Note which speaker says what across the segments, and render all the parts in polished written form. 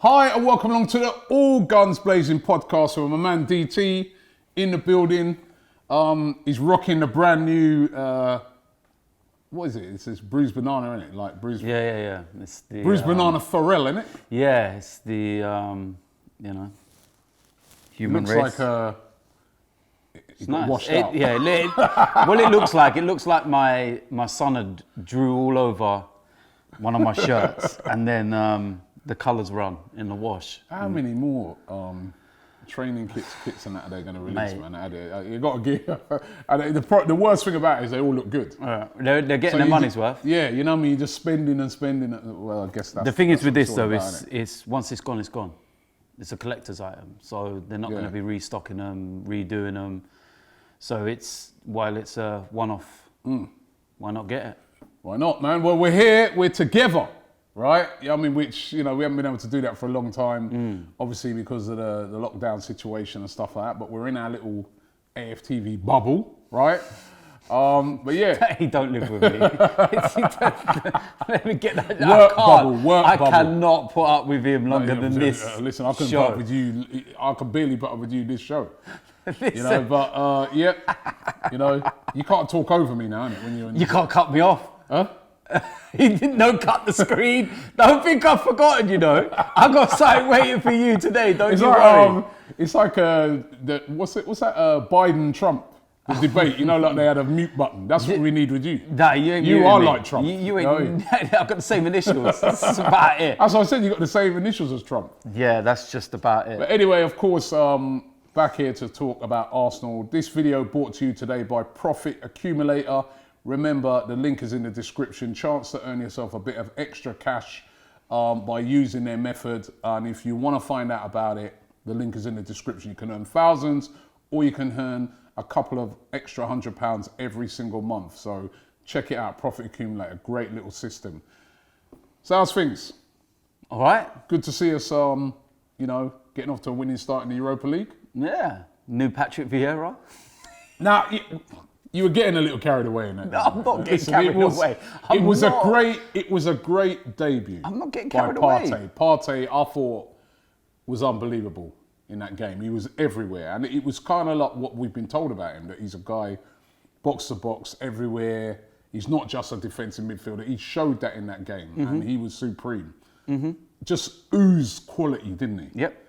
Speaker 1: Hi and welcome along to the All Gunz Blazing podcast with my man DT in the building. He's rocking the brand new, what is it? It's this bruised banana, isn't it? Like bruised.
Speaker 2: Yeah. It's the
Speaker 1: bruised banana Pharrell, isn't it?
Speaker 2: Yeah, it's the human race.
Speaker 1: Looks like
Speaker 2: it's nice.
Speaker 1: washed out.
Speaker 2: Well, it looks like my son had drew all over one of my shirts, and then the colours run in the wash.
Speaker 1: How many more training kits and that are they going to release,
Speaker 2: Mate.
Speaker 1: man? You got to get. And the worst thing about it is they all look good.
Speaker 2: They're getting their money's worth.
Speaker 1: Yeah, you know what I mean? You're just spending and spending. Well, I guess that's
Speaker 2: The thing is with this though,
Speaker 1: about,
Speaker 2: it's once it's gone, it's gone. It's a collector's item, so they're not going to be restocking them, redoing them. So while it's a one-off, why not get it?
Speaker 1: Why not, man? Well, we're here, we're together, right? I mean, which, we haven't been able to do that for a long time, obviously because of the lockdown situation and stuff like that, but we're in our little AFTV bubble, right? But yeah.
Speaker 2: He don't live with me. Let me get that.
Speaker 1: Work bubble.
Speaker 2: I cannot put up with him longer than this.
Speaker 1: Listen, I can
Speaker 2: show.
Speaker 1: put up with you. I can barely put up with you this show.
Speaker 2: Listen.
Speaker 1: But yeah, you can't talk over me now, innit? When you're
Speaker 2: You can't cut me off.
Speaker 1: Huh?
Speaker 2: He didn't cut the screen. Don't think I've forgotten, I've got something waiting for you today, don't
Speaker 1: It's
Speaker 2: you
Speaker 1: like,
Speaker 2: worry.
Speaker 1: it's like what's that Biden-Trump debate, like they had a mute button. That's what we need with you.
Speaker 2: Nah, you ain't
Speaker 1: You are
Speaker 2: me.
Speaker 1: like Trump.
Speaker 2: You ain't. I've got the same initials. That's about it.
Speaker 1: As I said, you got the same initials as Trump.
Speaker 2: Yeah, that's just about it.
Speaker 1: But anyway, of course, back here to talk about Arsenal. This video brought to you today by Profit Accumulator. Remember, the link is in the description. Chance to earn yourself a bit of extra cash by using their method. And if you want to find out about it, the link is in the description. You can earn thousands, or you can earn a couple of extra £100 every single month. So check it out, Profit Accumulator. Great little system. So how's things?
Speaker 2: All right.
Speaker 1: Good to see us, getting off to a winning start in the Europa League.
Speaker 2: Yeah. New Patrick Vieira.
Speaker 1: Now, you were getting a little carried away in that.
Speaker 2: No, I'm not getting carried away.
Speaker 1: It was a great debut.
Speaker 2: I'm not getting carried
Speaker 1: by
Speaker 2: away.
Speaker 1: Partey, I thought, was unbelievable in that game. He was everywhere, and it was kind of like what we've been told about him, that he's a guy box to box everywhere. He's not just a defensive midfielder. He showed that in that game, and he was supreme. Just oozed quality, didn't he?
Speaker 2: Yep.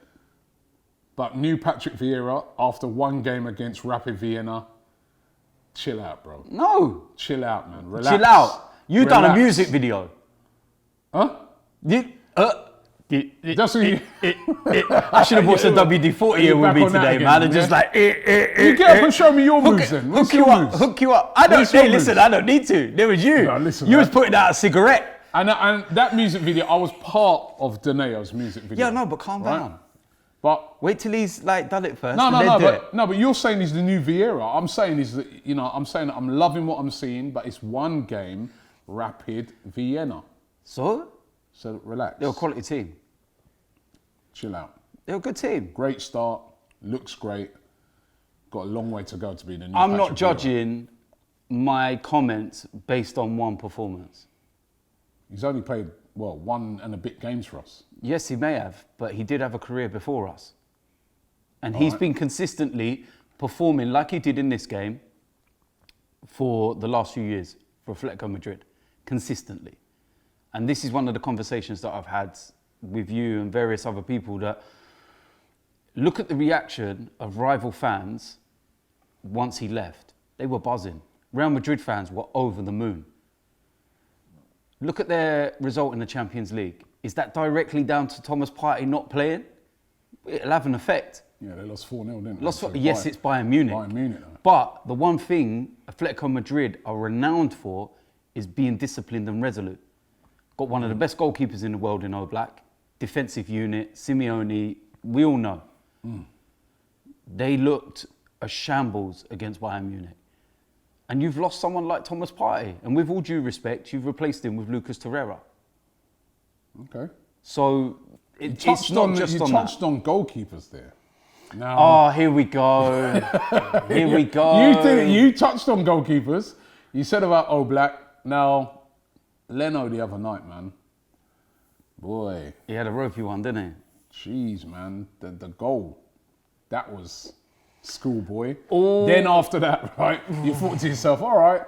Speaker 1: But new Patrick Vieira, after one game against Rapid Vienna, chill out, bro.
Speaker 2: No.
Speaker 1: Chill out, man. Relax.
Speaker 2: Chill out. You done a
Speaker 1: Relax.
Speaker 2: music video.
Speaker 1: Huh?
Speaker 2: Just I should have brought some WD-40 here with me today, man. And just like,
Speaker 1: You get up and show me your moves then. What's your moves?
Speaker 2: Hook you up. I don't need to. There was you.
Speaker 1: No, listen,
Speaker 2: you
Speaker 1: man.
Speaker 2: was putting out a cigarette.
Speaker 1: And that music video, I was part of Daneo's music video.
Speaker 2: Yeah, no, but calm down.
Speaker 1: But
Speaker 2: wait till he's like done it first.
Speaker 1: But you're saying he's the new Vieira. I'm saying that I'm loving what I'm seeing, but it's one game, Rapid Vienna.
Speaker 2: So
Speaker 1: relax.
Speaker 2: they're a quality team.
Speaker 1: Chill out.
Speaker 2: They're a good team.
Speaker 1: Great start. Looks great. Got a long way to go to be the new.
Speaker 2: I'm not
Speaker 1: Patrick Vieira.
Speaker 2: judging my comments based on one performance.
Speaker 1: He's only played, one and a bit games for us.
Speaker 2: Yes, he may have, but he did have a career before us. And he's been consistently performing like he did in this game for the last few years for Atletico Madrid. Consistently. And this is one of the conversations that I've had with you and various other people, that look at the reaction of rival fans once he left. They were buzzing. Real Madrid fans were over the moon. Look at their result in the Champions League. Is that directly down to Thomas Partey not playing? It'll have an effect.
Speaker 1: Yeah, they lost 4-0, didn't they?
Speaker 2: Yes, it's Bayern Munich.
Speaker 1: Bayern Munich, though.
Speaker 2: But the one thing Atletico Madrid are renowned for is being disciplined and resolute. Got one of the best goalkeepers in the world in Oblak. Defensive unit, Simeone, we all know. They looked a shambles against Bayern Munich. And you've lost someone like Thomas Partey. And with all due respect, you've replaced him with Lucas Torreira.
Speaker 1: Okay.
Speaker 2: So it's not just on that.
Speaker 1: You touched on goalkeepers there. Now,
Speaker 2: Oh, here we go. Here we go.
Speaker 1: You did it. You touched on goalkeepers. You said about Oblak. Now, Leno the other night, man. Boy.
Speaker 2: He had a ropey one, didn't
Speaker 1: Jeez, man. The goal. That was schoolboy.
Speaker 2: Oh.
Speaker 1: Then after that, right, you thought to yourself, all right,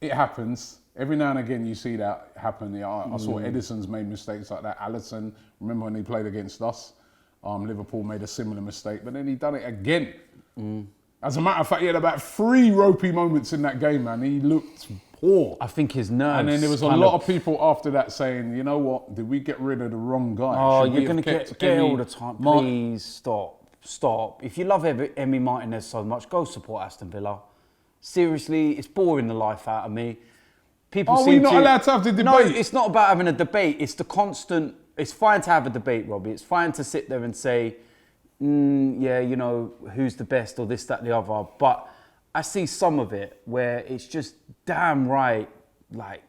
Speaker 1: it happens. Every now and again you see that happen. Yeah, I saw Edison's made mistakes like that. Alisson, remember when he played against us? Liverpool made a similar mistake, but then he done it again. As a matter of fact, he had about 3 ropey moments in that game, man. He looked poor.
Speaker 2: I think his nerves.
Speaker 1: And then there was a lot of people after that saying, you know what, did we get rid of the wrong guy?
Speaker 2: Oh,
Speaker 1: Should we
Speaker 2: you're going
Speaker 1: have
Speaker 2: to
Speaker 1: kept
Speaker 2: get
Speaker 1: Emi
Speaker 2: all the time.
Speaker 1: Martin?
Speaker 2: Please stop. If you love Emi Martinez so much, go support Aston Villa. Seriously, it's boring the life out of me. People
Speaker 1: Are
Speaker 2: seem
Speaker 1: we not allowed to have the debate?
Speaker 2: No, it's not about having a debate. It's the constant. It's fine to have a debate, Robbie. It's fine to sit there and say, yeah, you know, who's the best or this, that, the other. But I see some of it where it's just damn right, like,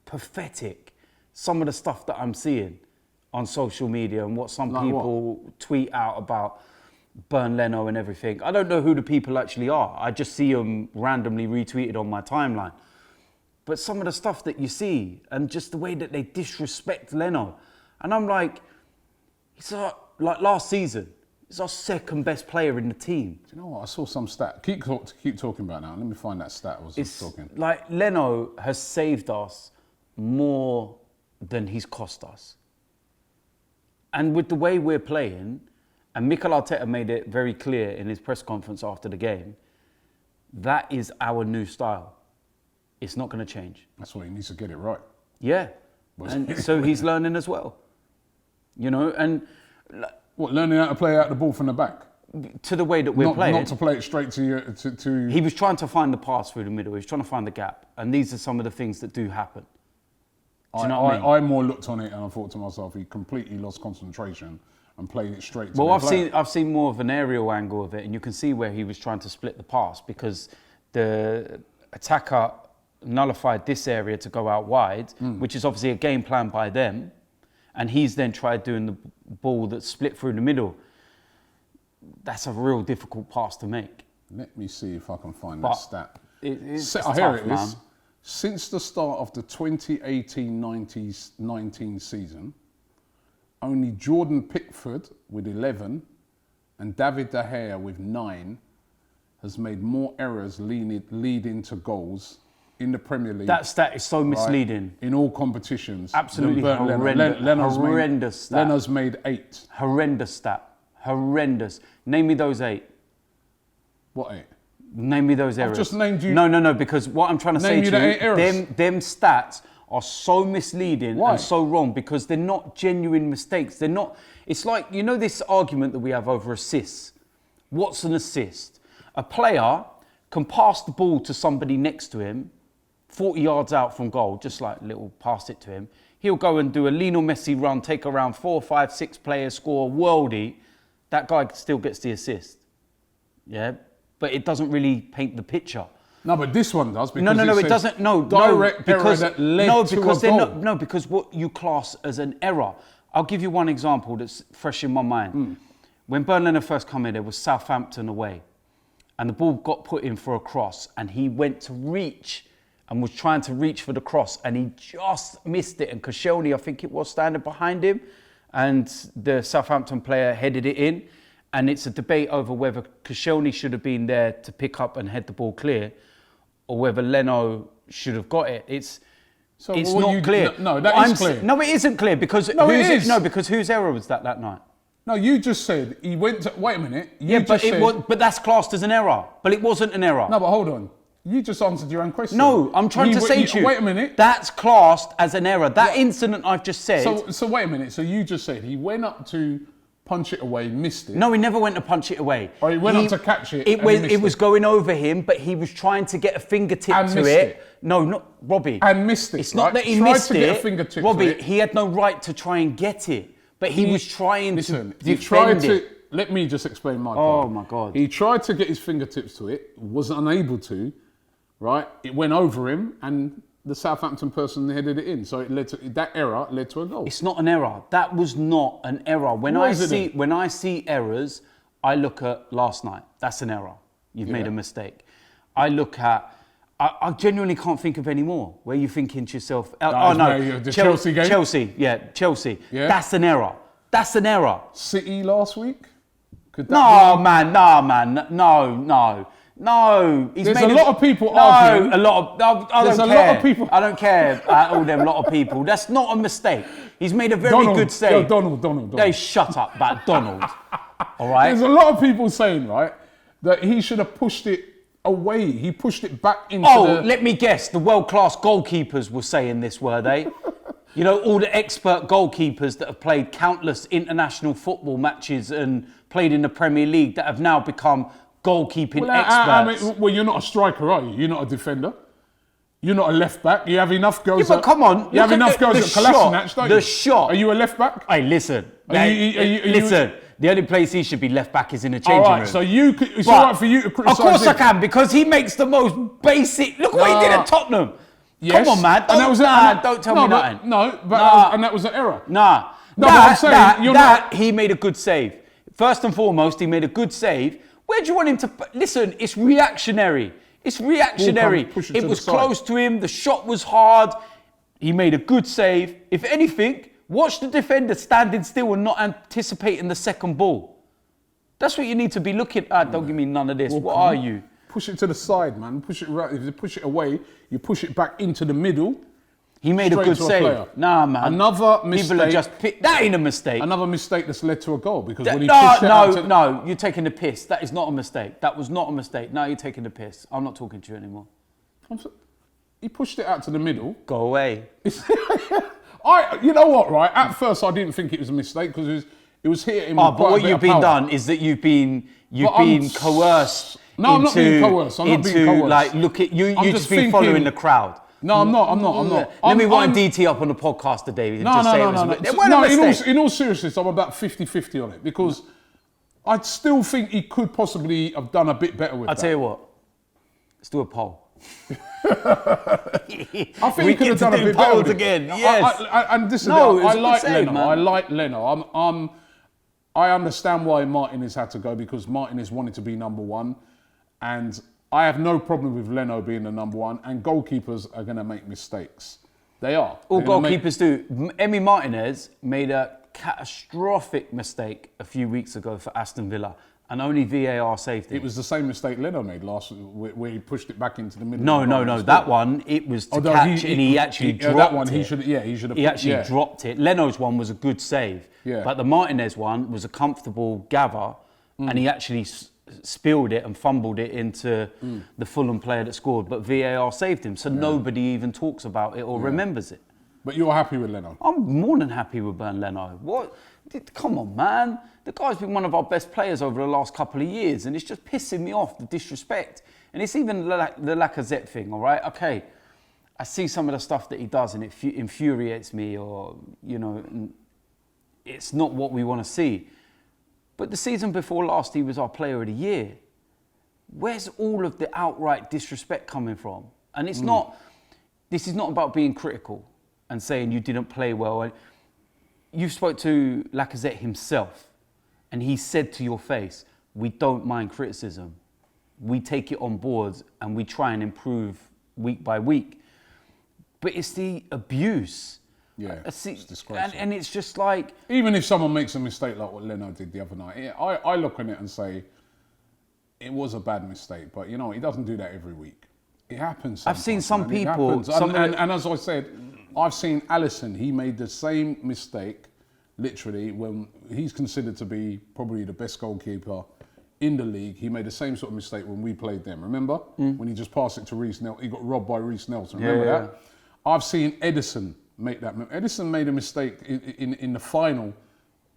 Speaker 2: pathetic. Some of the stuff that I'm seeing on social media and what some
Speaker 1: Like
Speaker 2: people tweet out about Burn Leno and everything. I don't know who the people actually are. I just see them randomly retweeted on my timeline. But some of the stuff that you see and just the way that they disrespect Leno. And I'm like, like last season, he's our second best player in the team.
Speaker 1: Do you know what? I saw some stat. Keep talking about it now. Let me find that stat I was talking.
Speaker 2: Like Leno has saved us more than he's cost us. And with the way we're playing, and Mikel Arteta made it very clear in his press conference after the game, that is our new style. It's not going to change.
Speaker 1: That's why he needs to get it right.
Speaker 2: Yeah. And so he's learning as well. You know, and...
Speaker 1: What, learning how to play out the ball from the back?
Speaker 2: To the way that we're playing.
Speaker 1: Not to play it straight to you. To...
Speaker 2: He was trying to find the pass through the middle. He was trying to find the gap. And these are some of the things that do happen. Do you know what I mean?
Speaker 1: I more looked on it and I thought to myself, he completely lost concentration and played it straight to
Speaker 2: Well,
Speaker 1: the player.
Speaker 2: I've seen more of an aerial angle of it, and you can see where he was trying to split the pass because the attacker nullified this area to go out wide, which is obviously a game plan by them, and he's then tried doing the ball that's split through the middle. That's a real difficult pass to make.
Speaker 1: Let me see if I can find that stat.
Speaker 2: It's
Speaker 1: Here
Speaker 2: tough,
Speaker 1: it
Speaker 2: man.
Speaker 1: is. Since the start of the 2018-19 season, only Jordan Pickford with 11 and David De Gea with 9 has made more errors leading to goals in the Premier League.
Speaker 2: That stat is so misleading.
Speaker 1: Right, in all competitions.
Speaker 2: Absolutely
Speaker 1: than
Speaker 2: horrendous. Horrendous stat.
Speaker 1: Leno's made 8.
Speaker 2: Horrendous stat. Horrendous. Name me those 8.
Speaker 1: What 8?
Speaker 2: Name me those errors.
Speaker 1: I've just named you...
Speaker 2: No, because what I'm trying to say to you, them stats are so misleading and so wrong because they're not genuine mistakes. They're not... It's like, you know this argument that we have over assists? What's an assist? A player can pass the ball to somebody next to him 40 yards out from goal, just like little pass it to him. He'll go and do a Lionel Messi run, take around 4, 5, 6 players, score a worldie. That guy still gets the assist. Yeah? But it doesn't really paint the picture.
Speaker 1: No, but this one does.
Speaker 2: No, it doesn't. No,
Speaker 1: direct
Speaker 2: because
Speaker 1: error that led to a goal.
Speaker 2: No, because what you class as an error. I'll give you one example that's fresh in my mind. When Burnley first come in, there was Southampton away. And the ball got put in for a cross. And he went to reach and was trying to reach for the cross. And he just missed it. And Koscielny, I think it was, standing behind him. And the Southampton player headed it in. And it's a debate over whether Koscielny should have been there to pick up and head the ball clear, or whether Leno should have got it. It's not clear.
Speaker 1: No, that is clear.
Speaker 2: No, it isn't clear because because whose error was that night?
Speaker 1: No, you just said he went to... Wait a minute.
Speaker 2: But that's classed as an error. But it wasn't an error.
Speaker 1: No, but hold on. You just answered your own question.
Speaker 2: No, I'm trying to say to you.
Speaker 1: Wait a minute.
Speaker 2: That's classed as an error. That incident I've just said.
Speaker 1: So wait a minute. So you just said he went up to punch it away, missed it.
Speaker 2: No, he never went to punch it away.
Speaker 1: Or he went up to catch it.
Speaker 2: It was going over him, but he was trying to get a fingertip to it. No, not Robbie.
Speaker 1: And missed it.
Speaker 2: It's not that he missed it.
Speaker 1: Get a fingertip
Speaker 2: Robbie,
Speaker 1: to it.
Speaker 2: he had no right to try and get it, but he was trying to
Speaker 1: he
Speaker 2: defend
Speaker 1: tried
Speaker 2: it.
Speaker 1: Let me just explain my part.
Speaker 2: Oh my God.
Speaker 1: He tried to get his fingertips to it, was unable to, right? It went over him and the Southampton person headed it in. So that error led to a goal.
Speaker 2: It's not an error. That was not an error. When I see errors, I look at last night. That's an error. You've made a mistake. I I genuinely can't think of any more where you're thinking to yourself,
Speaker 1: the Chelsea game?
Speaker 2: Chelsea.
Speaker 1: Yeah.
Speaker 2: That's an error. That's an error.
Speaker 1: City last week? Could that
Speaker 2: No,
Speaker 1: be?
Speaker 2: man. No.
Speaker 1: There's a lot of people arguing.
Speaker 2: No, a lot of... I
Speaker 1: There's
Speaker 2: don't
Speaker 1: a
Speaker 2: care.
Speaker 1: lot of people-
Speaker 2: I don't care about all them lot of people. That's not a mistake. He's made a very
Speaker 1: Donald,
Speaker 2: good save.
Speaker 1: yo, Donald.
Speaker 2: Hey, shut up about Donald. All right?
Speaker 1: There's a lot of people saying, right, that he should have pushed it away. He pushed it back into
Speaker 2: Let me guess. The world-class goalkeepers were saying this, were they? You know, all the expert goalkeepers that have played countless international football matches and played in the Premier League that have now become goalkeeping experts.
Speaker 1: You're not a striker, are you? You're not a defender. You're not a left back. You have enough goals.
Speaker 2: Yeah, but come on.
Speaker 1: You have enough goals at Kolasinac, don't you?
Speaker 2: The shot.
Speaker 1: Are you a left back?
Speaker 2: Hey, listen.
Speaker 1: Listen.
Speaker 2: The only place he should be left back is in the changing room.
Speaker 1: So it's all right for you to criticise
Speaker 2: Of course
Speaker 1: him.
Speaker 2: I can, because he makes the most basic... Look what he did at Tottenham.
Speaker 1: Yes.
Speaker 2: Come on, man. Don't tell me nothing.
Speaker 1: And that was an error.
Speaker 2: Nah.
Speaker 1: No, but I'm saying,
Speaker 2: he made a good save. First and foremost, he made a good save. Where do you want him to... Listen, it's reactionary. It's reactionary. It was close to him. The shot was hard. He made a good save. If anything, watch the defender standing still and not anticipating the second ball. That's what you need to be looking at. Don't give me none of this. What are you?
Speaker 1: Push it to the side, man. Push it right. If you push it away, you push it back into the middle.
Speaker 2: He made a good save. Nah, man.
Speaker 1: Another mistake.
Speaker 2: People are just that ain't a mistake.
Speaker 1: Another mistake that's led to a goal because when he pushed it out
Speaker 2: No, you're taking the piss. That is not a mistake. That was not a mistake. Now you're taking the piss. I'm not talking to you anymore.
Speaker 1: He pushed it out to the middle.
Speaker 2: Go away.
Speaker 1: You know what, right? At first, I didn't think it was a mistake because it was hitting.
Speaker 2: But what you've been done is that you've been coerced.
Speaker 1: No, I'm not being coerced. I'm not being coerced.
Speaker 2: Like, look at you. You just been following the crowd.
Speaker 1: No, I'm not.
Speaker 2: Let me wind DT up on the podcast today.
Speaker 1: No. In all seriousness, I'm about 50-50 on it because I still think he could possibly have done a bit better with that.
Speaker 2: I'll tell you what. Let's do a poll.
Speaker 1: I think he could have done a bit better with it.
Speaker 2: Again. Yes.
Speaker 1: I like Leno. I like Leno. I understand why Martinez had to go because Martinez wanted to be number one, and I have no problem with Leno being the number one, and goalkeepers are going to make mistakes. They are.
Speaker 2: All goalkeepers do. Emi Martinez made a catastrophic mistake a few weeks ago for Aston Villa, and only VAR saved it.
Speaker 1: It was the same mistake Leno made last week, where he pushed it back into the middle.
Speaker 2: No. That one, it was to catch, and he actually dropped
Speaker 1: that one,
Speaker 2: it.
Speaker 1: He should have.
Speaker 2: He actually dropped it. Leno's one was a good save, but the Martinez one was a comfortable gather, and he actually spilled it and fumbled it into the Fulham player that scored, but VAR saved him, so nobody even talks about it or remembers it.
Speaker 1: But you're happy with Leno?
Speaker 2: I'm more than happy with Bernd Leno. What? Come on, man. The guy's been one of our best players over the last couple of years, and it's just pissing me off, the disrespect. And it's even the Lacazette thing, all right? Okay, I see some of the stuff that he does, and it infuriates me, or, you know, it's not what we want to see. But the season before last, he was our player of the year. Where's all of the outright disrespect coming from? And it's not, this is not about being critical and saying you didn't play well. You spoke to Lacazette himself, and he said to your face, we don't mind criticism. We take it on board and we try and improve week by week. But it's the abuse.
Speaker 1: Yeah,
Speaker 2: it's
Speaker 1: disgraceful.
Speaker 2: And it's just like...
Speaker 1: Even if someone makes a mistake like what Leno did the other night, I look on it and say, it was a bad mistake, but you know, he doesn't do that every week. It happens sometimes.
Speaker 2: I've seen some people...
Speaker 1: And as I said, I've seen Alisson, he made the same mistake, literally, when he's considered to be probably the best goalkeeper in the league. He made the same sort of mistake when we played them. Remember? When he just passed it to Reece Nelson, he got robbed by Reece Nelson. Remember that? I've seen Edison make that. Edison made a mistake in the final,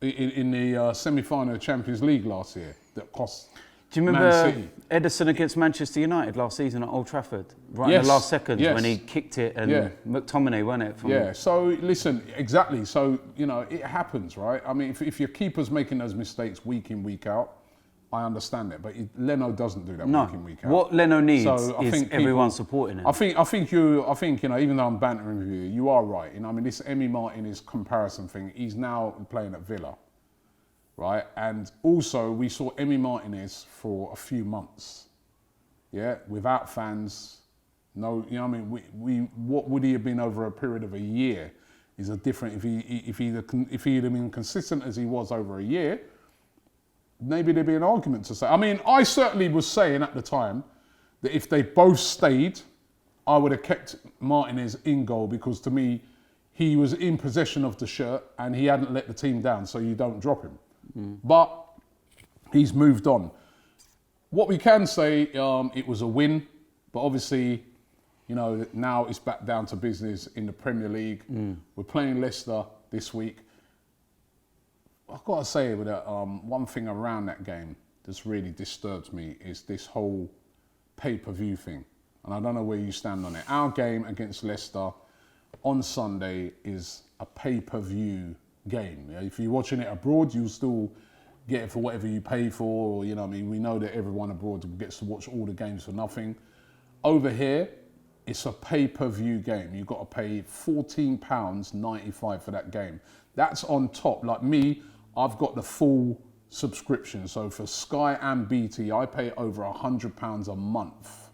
Speaker 1: in the semi-final of Champions League last year that cost
Speaker 2: Do you remember Edison against Manchester United last season at Old Trafford? Right in the last seconds when he kicked it and McTominay won it.
Speaker 1: So listen, exactly. So, you know, it happens, right? I mean, if your keeper's making those mistakes week in, week out, I understand it. But Leno doesn't do that week in, week out.
Speaker 2: What Leno needs is everyone supporting him.
Speaker 1: I think you know, even though I'm bantering with you are right. You know, I mean, this Emi Martinez comparison thing, he's now playing at Villa. Right, and also we saw Emi Martinez for a few months, without fans, No, you know what I mean? We what would he have been over a period of a year is a different, if he'd have been consistent as he was over a year, maybe there'd be an argument to say. I mean, I certainly was saying at the time that if they both stayed, I would have kept Martinez in goal, because to me, he was in possession of the shirt and he hadn't let the team down, so you don't drop him. But he's moved on. What we can say, it was a win, but obviously, you know, now it's back down to business in the Premier League. We're playing Leicester this week. I've got to say, with that, one thing around that game that's really disturbs me is this whole pay-per-view thing. And I don't know where you stand on it. Our game against Leicester on Sunday is a pay-per-view game. Yeah? If you're watching it abroad, you'll still get it for whatever you pay for. Or, you know what I mean? We know that everyone abroad gets to watch all the games for nothing. Over here, it's a pay-per-view game. You've got to pay £14.95 for that game. That's on top. Like me, I've got the full subscription. So for Sky and BT, I pay over £100 a month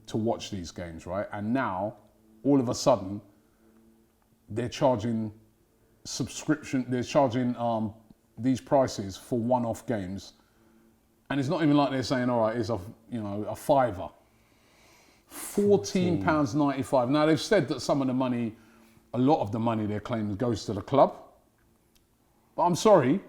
Speaker 1: to watch these games, right? And now, all of a sudden, they're charging subscription, they're charging these prices for one-off games. And it's not even like they're saying, all right, it's a fiver. £14.95. Now, they've said that some of the money, a lot of the money they're claiming goes to the club. But I'm sorry,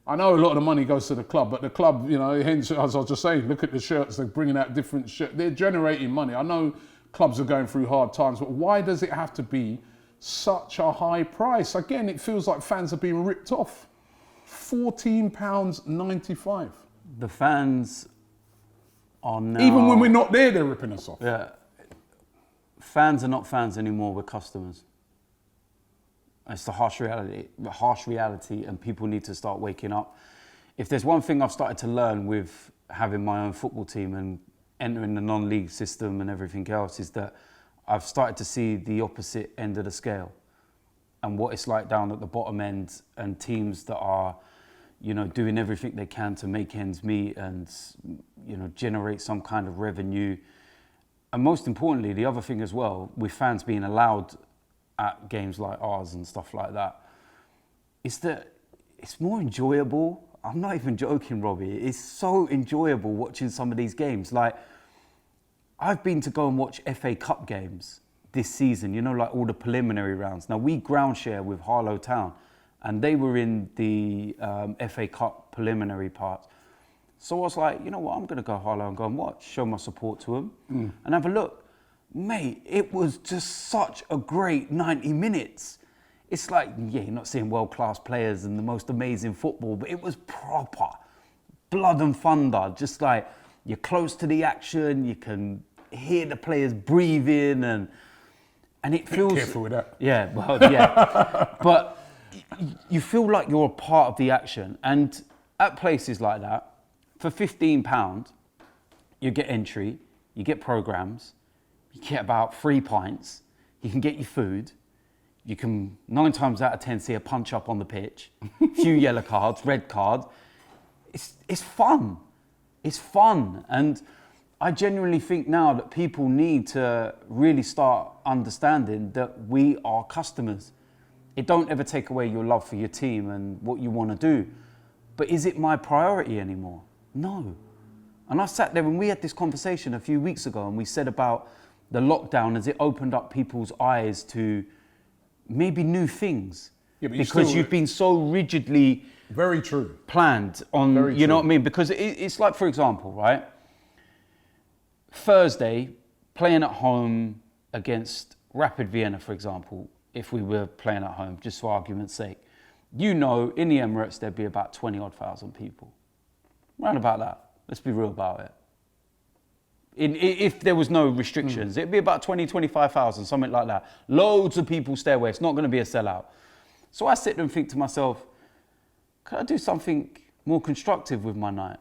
Speaker 1: I know a lot of the money goes to the club, but the club, you know, hence, as I was just saying, look at the shirts, they're bringing out different shirts. They're generating money. I know clubs are going through hard times, but why does it have to be such a high price? Again, it feels like fans are being ripped off. £14.95.
Speaker 2: The fans are now...
Speaker 1: Even when we're not there, they're ripping us off.
Speaker 2: Yeah. Fans are not fans anymore, we're customers. It's the harsh reality, and people need to start waking up. If there's one thing I've started to learn with having my own football team and entering the non-league system and everything else, is that I've started to see the opposite end of the scale and what it's like down at the bottom end, and teams that are, you know, doing everything they can to make ends meet and, you know, generate some kind of revenue. And most importantly, the other thing as well, with fans being allowed at games like ours and stuff like that, is that it's more enjoyable. I'm not even joking, Robbie. It's so enjoyable watching some of these games. Like, I've been to go and watch FA Cup games this season, you know, like all the preliminary rounds. Now, we ground share with Harlow Town, and they were in the FA Cup preliminary part. So I was like, you know what, I'm going to go Harlow and go and watch, show my support to them and have a look. Mate, it was just such a great 90 minutes. It's like, yeah, you're not seeing world-class players and the most amazing football, but it was proper blood and thunder. Just like, you're close to the action, you can hear the players breathing, and it feels...
Speaker 1: Be careful with that.
Speaker 2: Yeah, well, yeah. But you feel like you're a part of the action. And at places like that, for £15, you get entry, you get programmes, you get about 3 pints, you can get your food, you can 9 times out of 10 see a punch up on the pitch, a few yellow cards, red cards. It's fun. It's fun. And I genuinely think now that people need to really start understanding that we are customers. It don't ever take away your love for your team and what you want to do. But is it my priority anymore? No. And I sat there and we had this conversation a few weeks ago, and we said about the lockdown as it opened up people's eyes to maybe new things. Yeah, but because you've been so rigidly
Speaker 1: very true
Speaker 2: planned on,
Speaker 1: very
Speaker 2: you know
Speaker 1: true.
Speaker 2: what I mean? Because it's like, for example, right? Thursday, playing at home against Rapid Vienna, for example, if we were playing at home, just for argument's sake, you know, in the Emirates, there'd be about 20,000 people. Round about that. Let's be real about it. If there was no restrictions, it'd be about 20, 25,000, something like that. Loads of people stay away. It's not going to be a sellout. So I sit there and think to myself, could I do something more constructive with my night?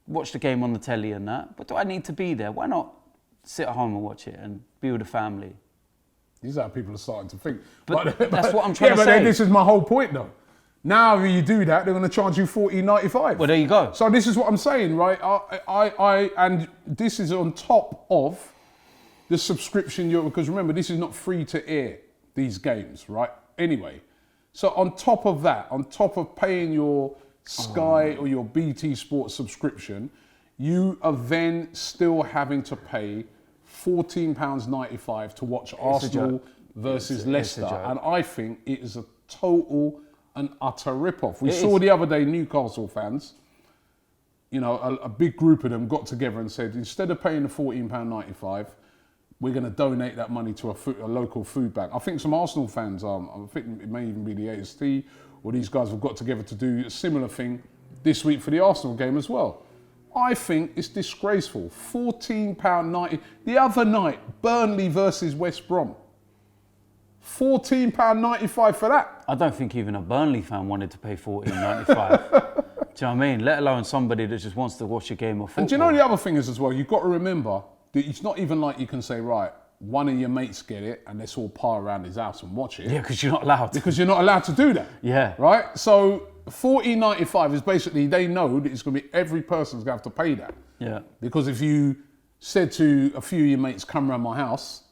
Speaker 2: Watch the game on the telly and that. But do I need to be there? Why not sit at home and watch it and be with the family?
Speaker 1: These are how people are starting to think.
Speaker 2: But that's what I'm trying to say.
Speaker 1: But this is my whole point, though. Now, when you do that, they're going to charge you $14.95.
Speaker 2: Well, there you go.
Speaker 1: So this is what I'm saying, right? And this is on top of the subscription, because remember, this is not free to air, these games, right? Anyway, so on top of that, on top of paying your Sky or your BT Sports subscription, you are then still having to pay £14.95 to watch Arsenal versus Leicester. And I think it is a total and utter rip-off. We saw the other day Newcastle fans, you know, a big group of them got together and said, instead of paying the £14.95, we're going to donate that money to a local food bank. I think some Arsenal fans, I think it may even be the AST, or these guys have got together to do a similar thing this week for the Arsenal game as well. I think it's disgraceful. £14.90. The other night, Burnley versus West Brom. £14.95 for that.
Speaker 2: I don't think even a Burnley fan wanted to pay £14.95. Do you know what I mean? Let alone somebody that just wants to watch a game of football.
Speaker 1: And do you know the other thing is as well, you've got to remember that it's not even like you can say, right, one of your mates get it and let's all pile around his house and watch it.
Speaker 2: Yeah, because you're not allowed to.
Speaker 1: Because you're not allowed to do that.
Speaker 2: Yeah.
Speaker 1: Right? So £14.95 is basically, they know that it's going to be, every person's going to have to pay that.
Speaker 2: Yeah.
Speaker 1: Because if you said to a few of your mates, come around my house,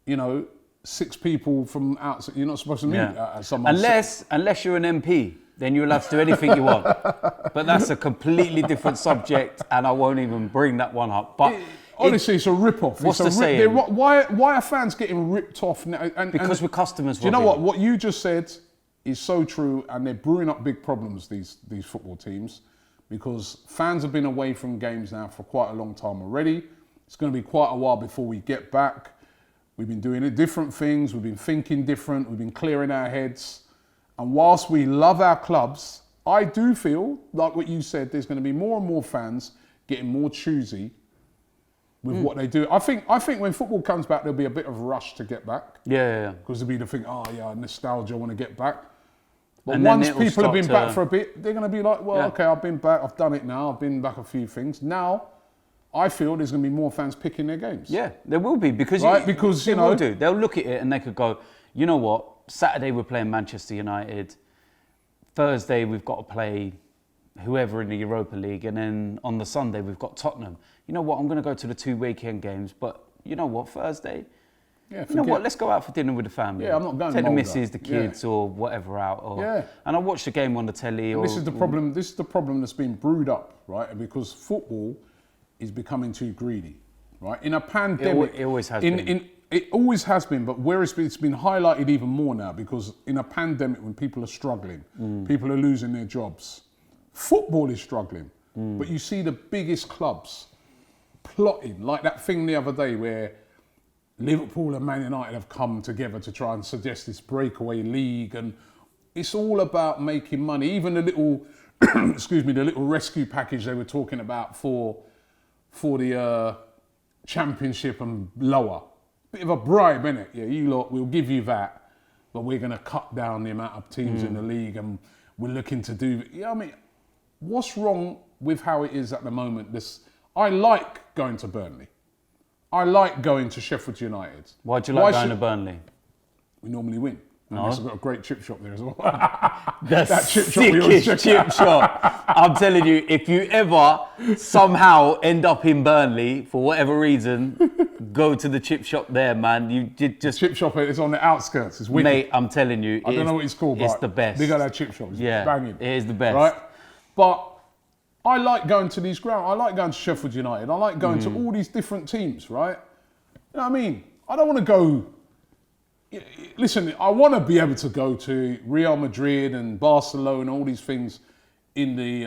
Speaker 1: you know, 6 people from outside, you're not supposed to meet at someone's. Unless
Speaker 2: you're an MP, then you're allowed to do anything you want. But that's a completely different subject, and I won't even bring that one up. But
Speaker 1: honestly, it's a rip-off.
Speaker 2: What's the saying?
Speaker 1: Why are fans getting ripped off now?
Speaker 2: Because we're customers.
Speaker 1: Do you know what? What you just said is so true, and they're brewing up big problems, these football teams, because fans have been away from games now for quite a long time already. It's going to be quite a while before we get back. We've been doing different things. We've been thinking different. We've been clearing our heads. And whilst we love our clubs, I do feel, like what you said, there's going to be more and more fans getting more choosy with what they do. I think when football comes back, there'll be a bit of a rush to get back.
Speaker 2: Yeah.
Speaker 1: Because there'll be the thing, nostalgia, I want to get back. But
Speaker 2: and
Speaker 1: once people have been back for a bit, they're going to be like, okay, I've been back, I've done it now, I've been back a few things. Now, I feel there's going to be more fans picking their games.
Speaker 2: Yeah, there will be, because
Speaker 1: you know,
Speaker 2: they'll look at it and they could go, you know what, Saturday we're playing Manchester United, Thursday we've got to play whoever in the Europa League, and then on the Sunday we've got Tottenham. You know what, I'm going to go to the 2 weekend games, but you know what, Thursday, you know what, let's go out for dinner with the family.
Speaker 1: Yeah, I'm not going.
Speaker 2: Take the missus, the kids, or whatever out. And I watch the game on the telly.
Speaker 1: This is the problem. This is the problem that's been brewed up, right? Because football is becoming too greedy, right? In a pandemic,
Speaker 2: it always has been.
Speaker 1: It always has been, but where it's been highlighted even more now, because in a pandemic, when people are struggling, people are losing their jobs, football is struggling. But you see the biggest clubs plotting, like that thing the other day where Liverpool and Man United have come together to try and suggest this breakaway league, and it's all about making money. Even the little, the little rescue package they were talking about for the championship and lower. Bit of a bribe, innit? Yeah, you lot, we'll give you that, but we're going to cut down the amount of teams in the league, and we're looking to do. I mean, what's wrong with how it is at the moment? I like going to Burnley. I like going to Sheffield United.
Speaker 2: Why do you like going to Burnley?
Speaker 1: We normally win.
Speaker 2: No.
Speaker 1: We've got a great chip shop there as well.
Speaker 2: That chip shop. I'm telling you, if you ever somehow end up in Burnley for whatever reason, go to the chip shop there, man. You did just
Speaker 1: chip shop is on the outskirts. It's wicked.
Speaker 2: Mate, I'm telling you,
Speaker 1: I don't know what it's called,
Speaker 2: it's
Speaker 1: but
Speaker 2: the best.
Speaker 1: Big that chip shop. It's banging.
Speaker 2: It is the best.
Speaker 1: Right? But I like going to these grounds. I like going to Sheffield United. I like going to all these different teams, right? You know what I mean? I don't want to go. Listen, I want to be able to go to Real Madrid and Barcelona, all these things in the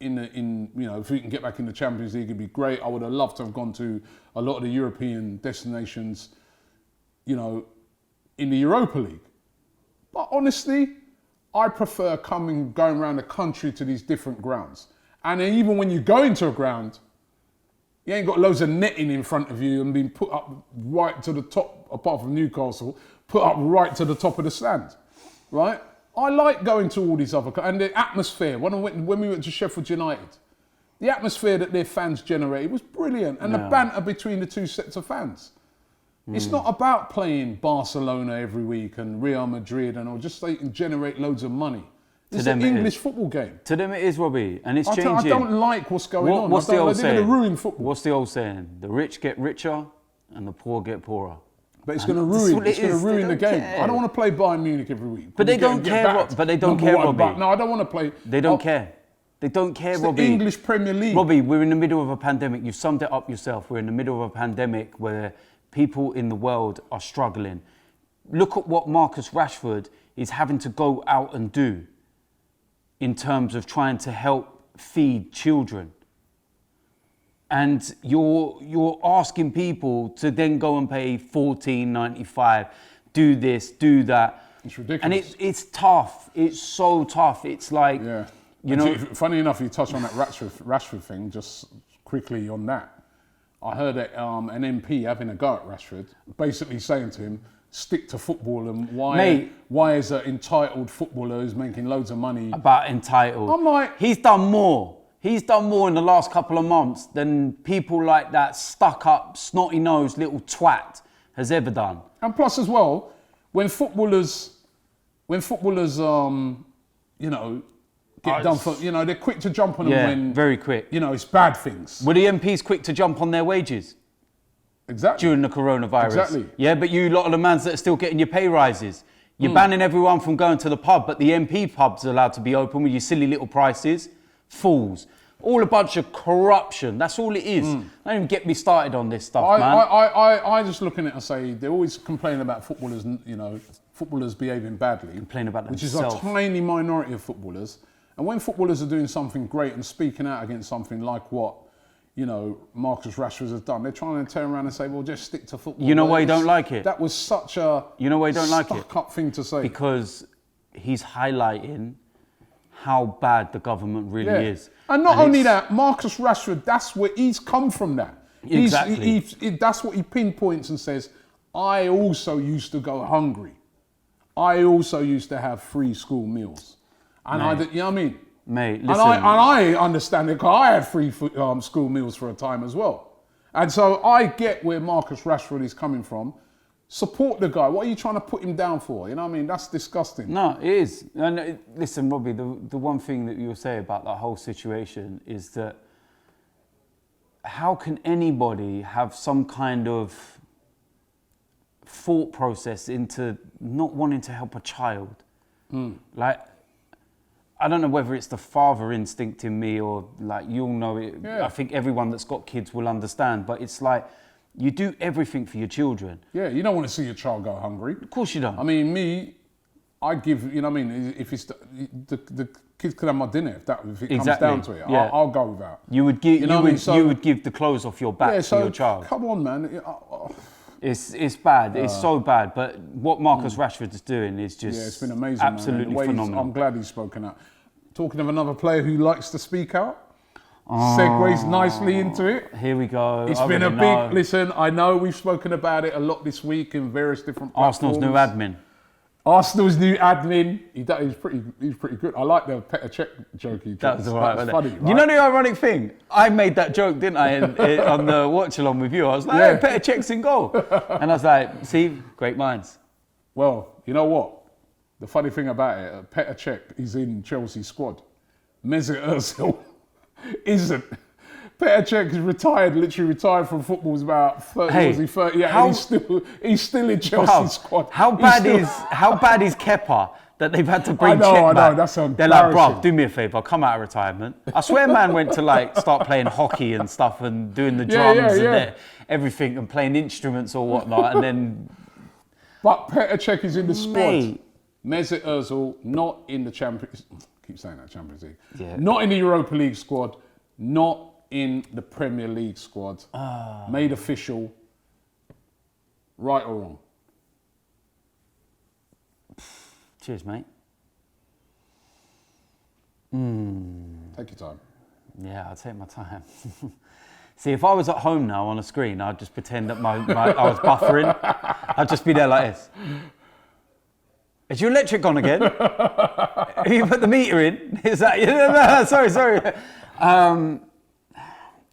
Speaker 1: if we can get back in the Champions League, it'd be great. I would have loved to have gone to a lot of the European destinations, you know, in the Europa League. But honestly, I prefer going around the country to these different grounds. And then even when you go into a ground, you ain't got loads of netting in front of you and being put up right to the top, apart from Newcastle, put up right to the top of the stand, right? I like going to all these other, and the atmosphere, when we went to Sheffield United, the atmosphere that their fans generated was brilliant, and the banter between the two sets of fans. It's not about playing Barcelona every week and Real Madrid and just so you can generate loads of money. It's an English football game.
Speaker 2: To them it is, Robbie, and changing.
Speaker 1: I don't like what's going on.
Speaker 2: What's the old saying?
Speaker 1: They're going to ruin football.
Speaker 2: What's the old saying? The rich get richer and the poor get poorer.
Speaker 1: But it's going to ruin the game.
Speaker 2: Care.
Speaker 1: I don't want to play Bayern Munich every week.
Speaker 2: But they don't care. But they don't care, Robbie.
Speaker 1: No, I don't want to play.
Speaker 2: They don't care. They don't care, Robbie.
Speaker 1: The English Premier League.
Speaker 2: Robbie, we're in the middle of a pandemic. You've summed it up yourself. We're in the middle of a pandemic where people in the world are struggling. Look at what Marcus Rashford is having to go out and do in terms of trying to help feed children. And you're asking people to then go and pay $14.95, do this, do that.
Speaker 1: It's ridiculous.
Speaker 2: And it's tough. It's so tough. It's like, you know.
Speaker 1: Funny enough, you touched on that Rashford thing, just quickly on that. I heard that an MP having a go at Rashford, basically saying to him, stick to football, and why is an entitled footballer who's making loads of money?
Speaker 2: About entitled.
Speaker 1: I'm like...
Speaker 2: He's done more. He's done more in the last couple of months than people like that stuck-up, snotty-nosed little twat has ever done.
Speaker 1: And plus as well, when footballers, you know, get done for, you know, they're quick to jump on them when...
Speaker 2: very quick.
Speaker 1: You know, it's bad things.
Speaker 2: Were the MPs quick to jump on their wages?
Speaker 1: Exactly.
Speaker 2: During the coronavirus.
Speaker 1: Exactly.
Speaker 2: Yeah, but you lot of the mans that are still getting your pay rises. You're banning everyone from going to the pub, but the MP pubs are allowed to be open with your silly little prices. Fools. All a bunch of corruption. That's all it is. Don't even get me started on this stuff, man.
Speaker 1: I just look at it and say, they always complain about footballers, you know, footballers behaving badly.
Speaker 2: Complain about
Speaker 1: which
Speaker 2: themselves.
Speaker 1: is a tiny minority of footballers. And when footballers are doing something great and speaking out against something like what, you know, Marcus Rashford has done, they're trying to turn around and say, well, just stick to football.
Speaker 2: You know why you don't like it?
Speaker 1: That was such a stuck-up thing to say.
Speaker 2: Because he's highlighting how bad the government really is.
Speaker 1: And not only that, Marcus Rashford, that's where he's come from that.
Speaker 2: Exactly.
Speaker 1: That's what he pinpoints and says, I also used to go hungry. I also used to have free school meals. And you know what I mean?
Speaker 2: Mate, listen.
Speaker 1: And I understand it because I had free school meals for a time as well. And so I get where Marcus Rashford is coming from. Support the guy. What are you trying to put him down for? You know what I mean? That's disgusting.
Speaker 2: No, it is. And listen, Robbie, the one thing that you'll say about that whole situation is that how can anybody have some kind of thought process into not wanting to help a child? Like, I don't know whether it's the father instinct in me or like, you'll know it.
Speaker 1: Yeah.
Speaker 2: I think everyone that's got kids will understand, but it's like, you do everything for your children.
Speaker 1: Yeah, you don't want to see your child go hungry.
Speaker 2: Of course you don't.
Speaker 1: I mean, I give, you know what I mean? If it's the kids could have my dinner if it comes down to it.
Speaker 2: Yeah.
Speaker 1: I'll go with that.
Speaker 2: You would give,
Speaker 1: you
Speaker 2: would give the clothes off your back to your child.
Speaker 1: Come on, man.
Speaker 2: It's bad. It's so bad. But what Marcus Rashford is doing is just
Speaker 1: it's been amazing.
Speaker 2: Absolutely phenomenal.
Speaker 1: I'm glad he's spoken out. Talking of another player who likes to speak out. Segues nicely into it.
Speaker 2: Here we go.
Speaker 1: It's been a big... Listen, I know we've spoken about it a lot this week in various different platforms.
Speaker 2: Arsenal's new admin.
Speaker 1: Arsenal's new admin. He's pretty good. I like the Petr Cech joke he
Speaker 2: That was all right, wasn't
Speaker 1: funny,
Speaker 2: it?
Speaker 1: right?
Speaker 2: You know the ironic thing? I made that joke, didn't I, on the watch along with you? I was like, hey, Petr Cech's in goal. And I was like, see, great minds.
Speaker 1: Well, you know what? The funny thing about it, Petr Cech is in Chelsea's squad. Mesut Ozil isn't. Petr Cech is literally retired from football. He's about 30, 30. Yeah, and he's still in Chelsea's squad.
Speaker 2: How bad is Kepa that they've had to bring Cech back?
Speaker 1: I know, that's embarrassing.
Speaker 2: They're like, bruv, do me a favour, come out of retirement. I swear man went to like start playing hockey and stuff and doing the drums and everything and playing instruments or whatnot and then...
Speaker 1: But Petr Cech is in the squad.
Speaker 2: Mate.
Speaker 1: Mesut Ozil, not in the Champions... keep saying that, Champions League.
Speaker 2: Yeah.
Speaker 1: Not in the Europa League squad, not in the Premier League squad. Made official, right or wrong?
Speaker 2: Cheers, mate.
Speaker 1: Take your time.
Speaker 2: Yeah, I'll take my time. See, if I was at home now on a screen, I'd just pretend that I was buffering. I'd just be there like this. Is your electric gone again? Have you put the meter in? Is that... No, sorry.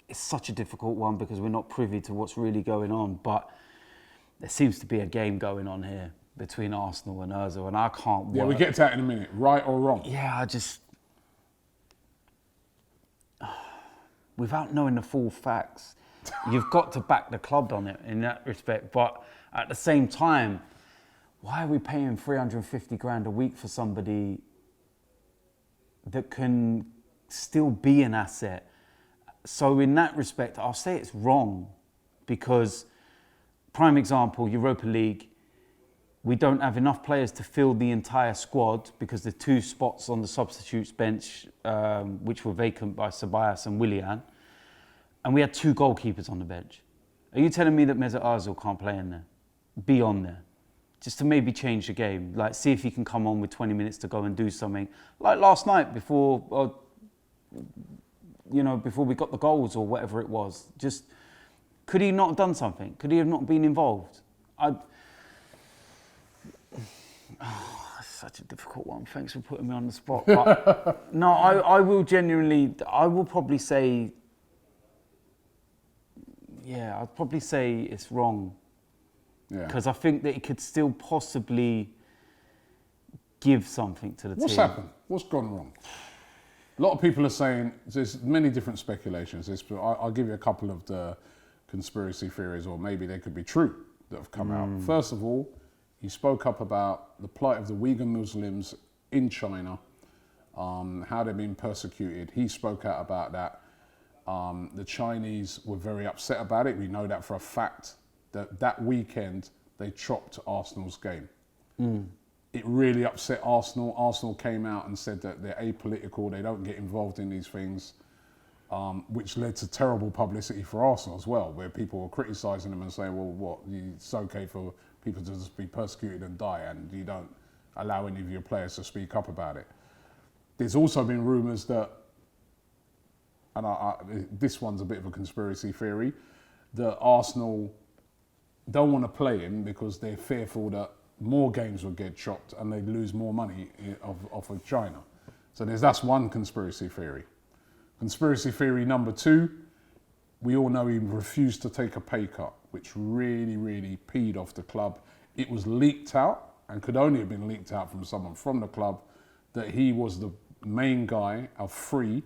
Speaker 2: It's such a difficult one because we're not privy to what's really going on, but there seems to be a game going on here between Arsenal and Ozil, and I can't work.
Speaker 1: Yeah, we'll get to that in a minute. Right or wrong?
Speaker 2: Yeah, I just... Without knowing the full facts, You've got to back the club on it in that respect. But at the same time, why are we paying 350 grand a week for somebody that can still be an asset? So in that respect, I'll say it's wrong, because prime example, Europa League, we don't have enough players to fill the entire squad because the 2 spots on the substitutes bench, which were vacant by Ceballos and Willian, and we had 2 goalkeepers on the bench. Are you telling me that Mesut Ozil can't play in there? Be on there. Just to maybe change the game. Like, see if he can come on with 20 minutes to go and do something. Like last night before, before we got the goals or whatever it was. Just, could he not have done something? Could he have not been involved? It's such a difficult one. Thanks for putting me on the spot. But no, I will probably say, I'd probably say it's wrong. Because I think that it could still possibly give something to the team.
Speaker 1: What's happened? What's gone wrong? A lot of people are saying, there's many different speculations. I'll give you a couple of the conspiracy theories, or maybe they could be true, that have come out. First of all, he spoke up about the plight of the Uyghur Muslims in China, how they've been persecuted. He spoke out about that. The Chinese were very upset about it. We know that for a fact. That weekend, they chopped Arsenal's game. It really upset Arsenal. Arsenal came out and said that they're apolitical, they don't get involved in these things, which led to terrible publicity for Arsenal as well, where people were criticising them and saying, well, what, it's okay for people to just be persecuted and die, and you don't allow any of your players to speak up about it. There's also been rumours that, and this one's a bit of a conspiracy theory, that Arsenal don't want to play him because they're fearful that more games will get chopped and they'd lose more money off of China. So that's one conspiracy theory. Conspiracy theory number 2, we all know he refused to take a pay cut, which really, really peed off the club. It was leaked out, and could only have been leaked out from someone from the club, that he was the main guy of 3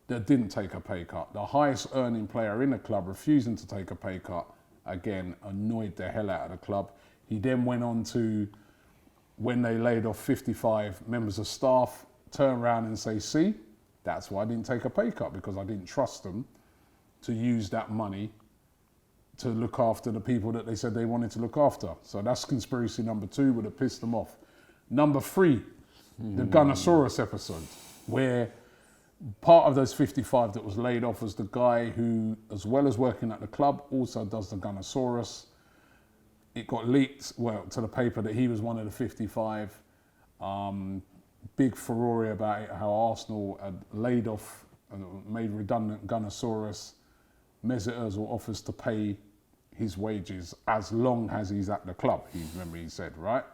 Speaker 1: that didn't take a pay cut. The highest earning player in the club refusing to take a pay cut, again, annoyed the hell out of the club. He then went on to, when they laid off 55 members of staff, turn around and say, see, that's why I didn't take a pay cut, because I didn't trust them to use that money to look after the people that they said they wanted to look after. So that's conspiracy number 2, would have pissed them off. Number 3, the Gunnosaurus episode, where part of those 55 that was laid off was the guy who, as well as working at the club, also does the Gunnosaurus. It got leaked, to the paper that he was one of the 55. Big furore about it, how Arsenal had laid off and made redundant Gunnosaurus. Mesut Ozil offers to pay his wages as long as he's at the club, he said, right?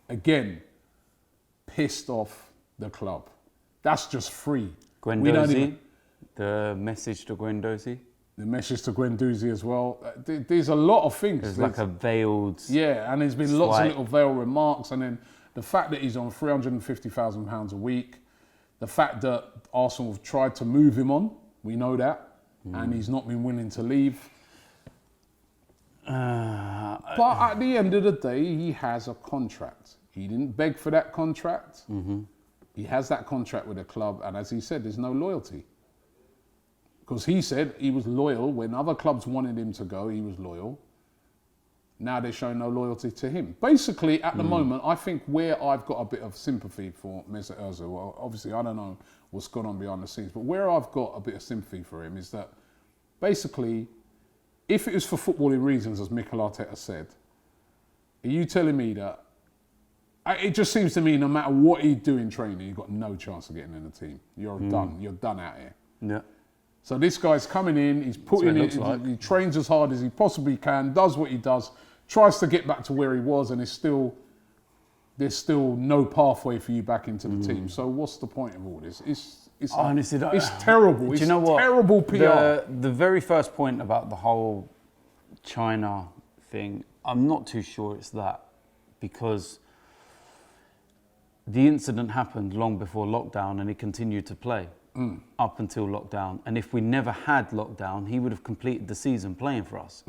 Speaker 1: Again, pissed off the club. That's just 3.
Speaker 2: Guendouzi, the message to Guendouzi.
Speaker 1: The message to Guendouzi as well. There's a lot of things.
Speaker 2: There's like a veiled...
Speaker 1: Yeah, and there's been lots of little veiled remarks. And then the fact that he's on £350,000 a week, the fact that Arsenal have tried to move him on, we know that, and he's not been willing to leave. But at the end of the day, he has a contract. He didn't beg for that contract. He has that contract with the club, and as he said, there's no loyalty. Because he said he was loyal when other clubs wanted him to go, he was loyal. Now they're showing no loyalty to him. Basically, at the moment, I think where I've got a bit of sympathy for Mesut Ozil, well, obviously I don't know what's gone on behind the scenes, but where I've got a bit of sympathy for him is that basically, if it was for footballing reasons, as Mikel Arteta said, are you telling me that it just seems to me no matter what he'd do in training, you've got no chance of getting in the team. You're done. You're done out here.
Speaker 2: Yeah.
Speaker 1: So this guy's coming in, he's putting it, he trains as hard as he possibly can, does what he does, tries to get back to where he was, and there's still no pathway for you back into the team. So what's the point of all this? It's honestly, it's terrible.
Speaker 2: Do you know what?
Speaker 1: Terrible PR.
Speaker 2: The very first point about the whole China thing, I'm not too sure it's that, because the incident happened long before lockdown and he continued to play. up until lockdown. And if we never had lockdown, he would have completed the season playing for us.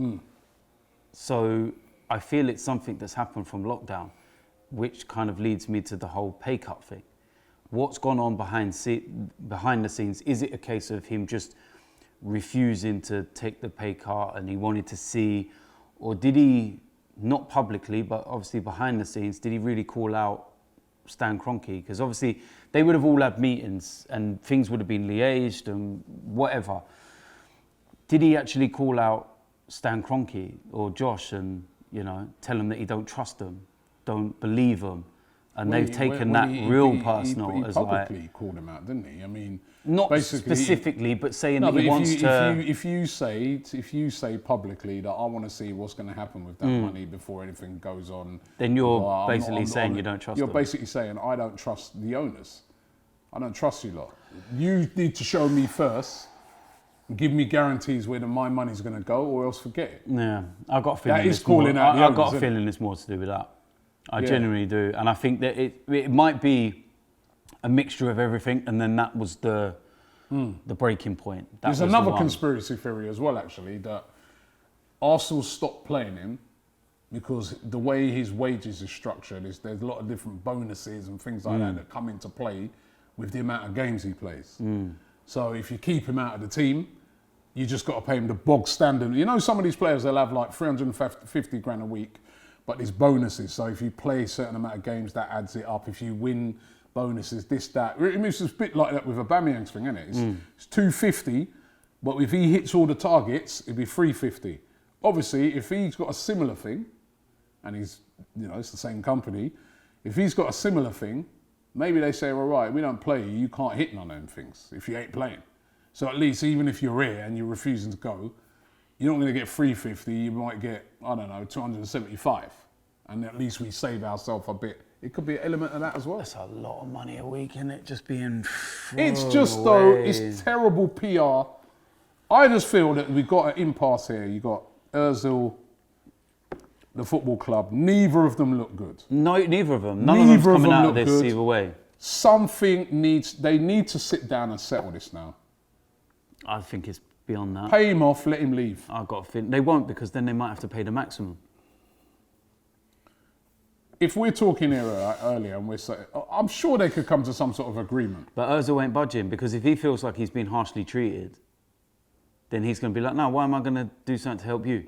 Speaker 2: So I feel it's something that's happened from lockdown, which kind of leads me to the whole pay cut thing. What's gone on behind the scenes? Is it a case of him just refusing to take the pay cut and he wanted to see, or did he, not publicly, but obviously behind the scenes, did he really call out Stan Kroenke? Because obviously they would have all had meetings and things would have been liaised and whatever. Did he actually call out Stan Kroenke or Josh and, you know, tell them that he don't trust them, don't believe them? And they've taken that real personal
Speaker 1: he
Speaker 2: as
Speaker 1: publicly
Speaker 2: like...
Speaker 1: called him out, didn't he? I mean,
Speaker 2: not specifically, but saying that he wants to...
Speaker 1: If you say publicly that I want to see what's going to happen with that money before anything goes on...
Speaker 2: Then you're basically saying you don't trust them.
Speaker 1: You're basically saying, I don't trust the owners. I don't trust you lot. You need to show me first, give me guarantees where my money's going to go, or else forget it.
Speaker 2: Yeah, I've got a feeling
Speaker 1: that is calling out the
Speaker 2: I've got a
Speaker 1: owners,
Speaker 2: feeling it's more to do with that. I genuinely do. And I think that it might be a mixture of everything, and then that was the breaking point.
Speaker 1: There's another conspiracy theory as well, actually, that Arsenal stopped playing him because the way his wages are structured is there's a lot of different bonuses and things like that come into play with the amount of games he plays. So if you keep him out of the team, you just got to pay him the bog standard. You know, some of these players, they'll have like 350 grand a week, but there's bonuses. So if you play a certain amount of games, that adds it up. If you win bonuses, this, that. It's a bit like that with Aubameyang's thing, isn't it? It's 250, but if he hits all the targets, it'd be 350. Obviously, if he's got a similar thing, and he's, you know, it's the same company, if he's got a similar thing, maybe they say, all right, we don't play you, you can't hit none of them things if you ain't playing. So at least even if you're here and you're refusing to go, you're not going to get 350, you might get, I don't know, 275. And at least we save ourselves a bit. It could be an element of that as well.
Speaker 2: That's a lot of money a week, isn't it? Just being
Speaker 1: It's just, though, it's terrible PR. I just feel that we've got an impasse here. You've got Ozil, the football club. Neither of them look good.
Speaker 2: No, neither of them. None of them's coming out of this either way.
Speaker 1: They need to sit down and settle this now.
Speaker 2: I think it's beyond that.
Speaker 1: Pay him off, let him leave.
Speaker 2: I've got a feeling they won't, because then they might have to pay the maximum.
Speaker 1: If we're talking here earlier and we're saying, I'm sure they could come to some sort of agreement.
Speaker 2: But Ozil ain't budging, because if he feels like he's been harshly treated, then he's going to be like, no, why am I going to do something to help you?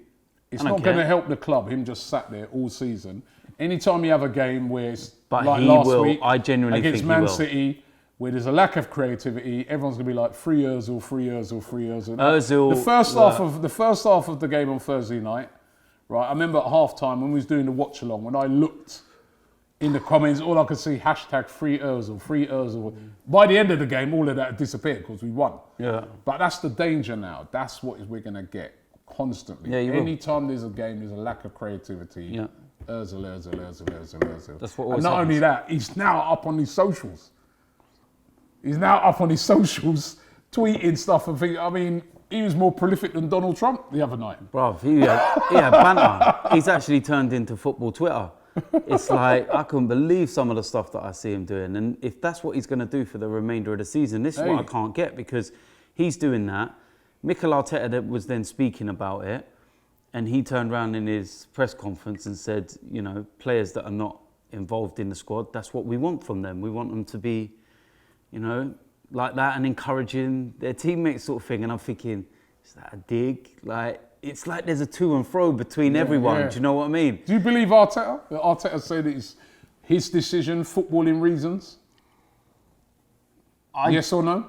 Speaker 1: It's not going to help the club, him just sat there all season. Anytime you have a game where it's like last week,
Speaker 2: I genuinely
Speaker 1: against
Speaker 2: think
Speaker 1: Man
Speaker 2: he will.
Speaker 1: City, where there's a lack of creativity, everyone's going to be like, free Ozil, free Ozil, free Ozil.
Speaker 2: Ozil,
Speaker 1: the first half of the game on Thursday night, right? I remember at half-time when we was doing the watch-along, when I looked in the comments, all I could see, hashtag free Ozil, free Ozil. By the end of the game, all of that disappeared because we won.
Speaker 2: Yeah.
Speaker 1: But that's the danger now. That's what we're going to get constantly.
Speaker 2: Yeah,
Speaker 1: Anytime there's a game, there's a lack of creativity.
Speaker 2: Yeah.
Speaker 1: Ozil.
Speaker 2: That's what always
Speaker 1: And not
Speaker 2: happens.
Speaker 1: only that, he's now up on his socials. Tweeting stuff and things. I mean, he was more prolific than Donald Trump the other night.
Speaker 2: Bruv, he had banter. He's actually turned into football Twitter. It's like, I couldn't believe some of the stuff that I see him doing. And if that's what he's going to do for the remainder of the season, this is what I can't get, because he's doing that. Mikel Arteta was then speaking about it, and he turned around in his press conference and said, you know, players that are not involved in the squad, that's what we want from them. We want them to be, you know, like that and encouraging their teammates sort of thing. And I'm thinking, is that a dig? Like, it's like there's a to and fro between everyone. Yeah. Do you know what I mean?
Speaker 1: Do you believe Arteta? That Arteta said it's his decision, footballing reasons? Yes or no?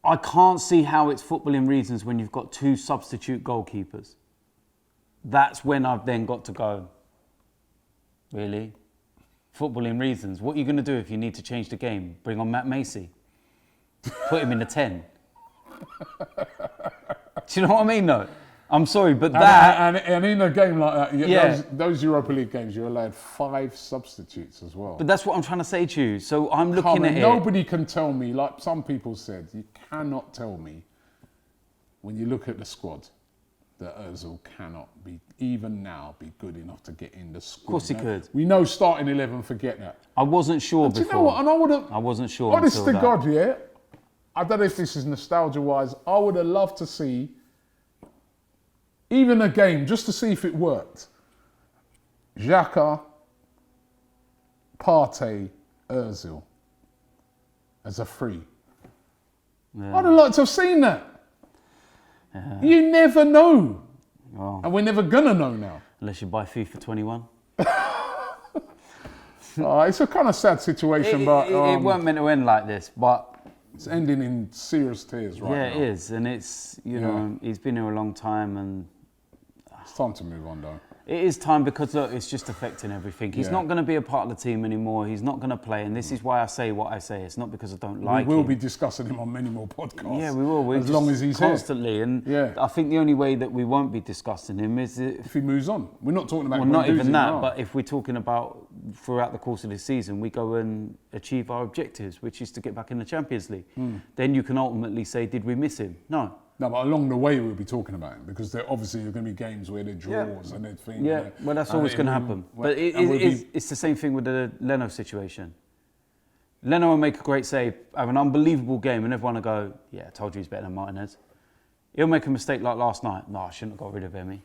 Speaker 2: I can't see how it's footballing reasons when you've got two substitute goalkeepers. That's when I've then got to go, really? Footballing reasons? What are you going to do if you need to change the game? Bring on Matt Macy? Put him in the 10? Do you know what I mean, though? I'm sorry, but
Speaker 1: and in a game like that, those Europa League games, you're allowed 5 substitutes as well.
Speaker 2: But that's what I'm trying to say to you. So I'm looking at it.
Speaker 1: Nobody can tell me, like some people said, you cannot tell me when you look at the squad that Ozil cannot be, even now, be good enough to get in the squad.
Speaker 2: Of course he could.
Speaker 1: We know starting 11, forget that.
Speaker 2: I wasn't sure before.
Speaker 1: Do you know what? And
Speaker 2: I wasn't sure.
Speaker 1: Honest to God, yeah. I don't know if this is nostalgia-wise. I would have loved to see even a game just to see if it worked. Xhaka, Partey, Ozil as a free.
Speaker 2: Yeah.
Speaker 1: I'd have liked to have seen that.
Speaker 2: Yeah.
Speaker 1: You never know.
Speaker 2: Well,
Speaker 1: And we're never going to know now.
Speaker 2: unless you buy FIFA 21.
Speaker 1: It's a kind of sad situation, but...
Speaker 2: it weren't meant to end like this, but...
Speaker 1: It's ending in serious tears right now.
Speaker 2: Yeah, it is. And it's, you know, he's been here a long time and...
Speaker 1: It's time to move on, though.
Speaker 2: It is time because, look, it's just affecting everything. He's not going to be a part of the team anymore. He's not going to play. And this is why I say what I say. It's not because I don't like him.
Speaker 1: We will be discussing him on many more podcasts.
Speaker 2: Yeah, we will.
Speaker 1: As long as he's
Speaker 2: constantly.
Speaker 1: here.
Speaker 2: And I think the only way that we won't be discussing him is
Speaker 1: if he moves on. We're not talking about...
Speaker 2: Well, not even that, but if we're talking about throughout the course of this season, we go and achieve our objectives, which is to get back in the Champions League. Then you can ultimately say, did we miss him? No.
Speaker 1: No, but along the way we'll be talking about him because there obviously are going to be games where they're draws and they're things.
Speaker 2: Yeah, well, that's always going to happen. But it's the same thing with the Leno situation. Leno will make a great save, have an unbelievable game, and everyone will go, yeah, I told you he's better than Martinez. He'll make a mistake like last night. No, I shouldn't have got rid of him.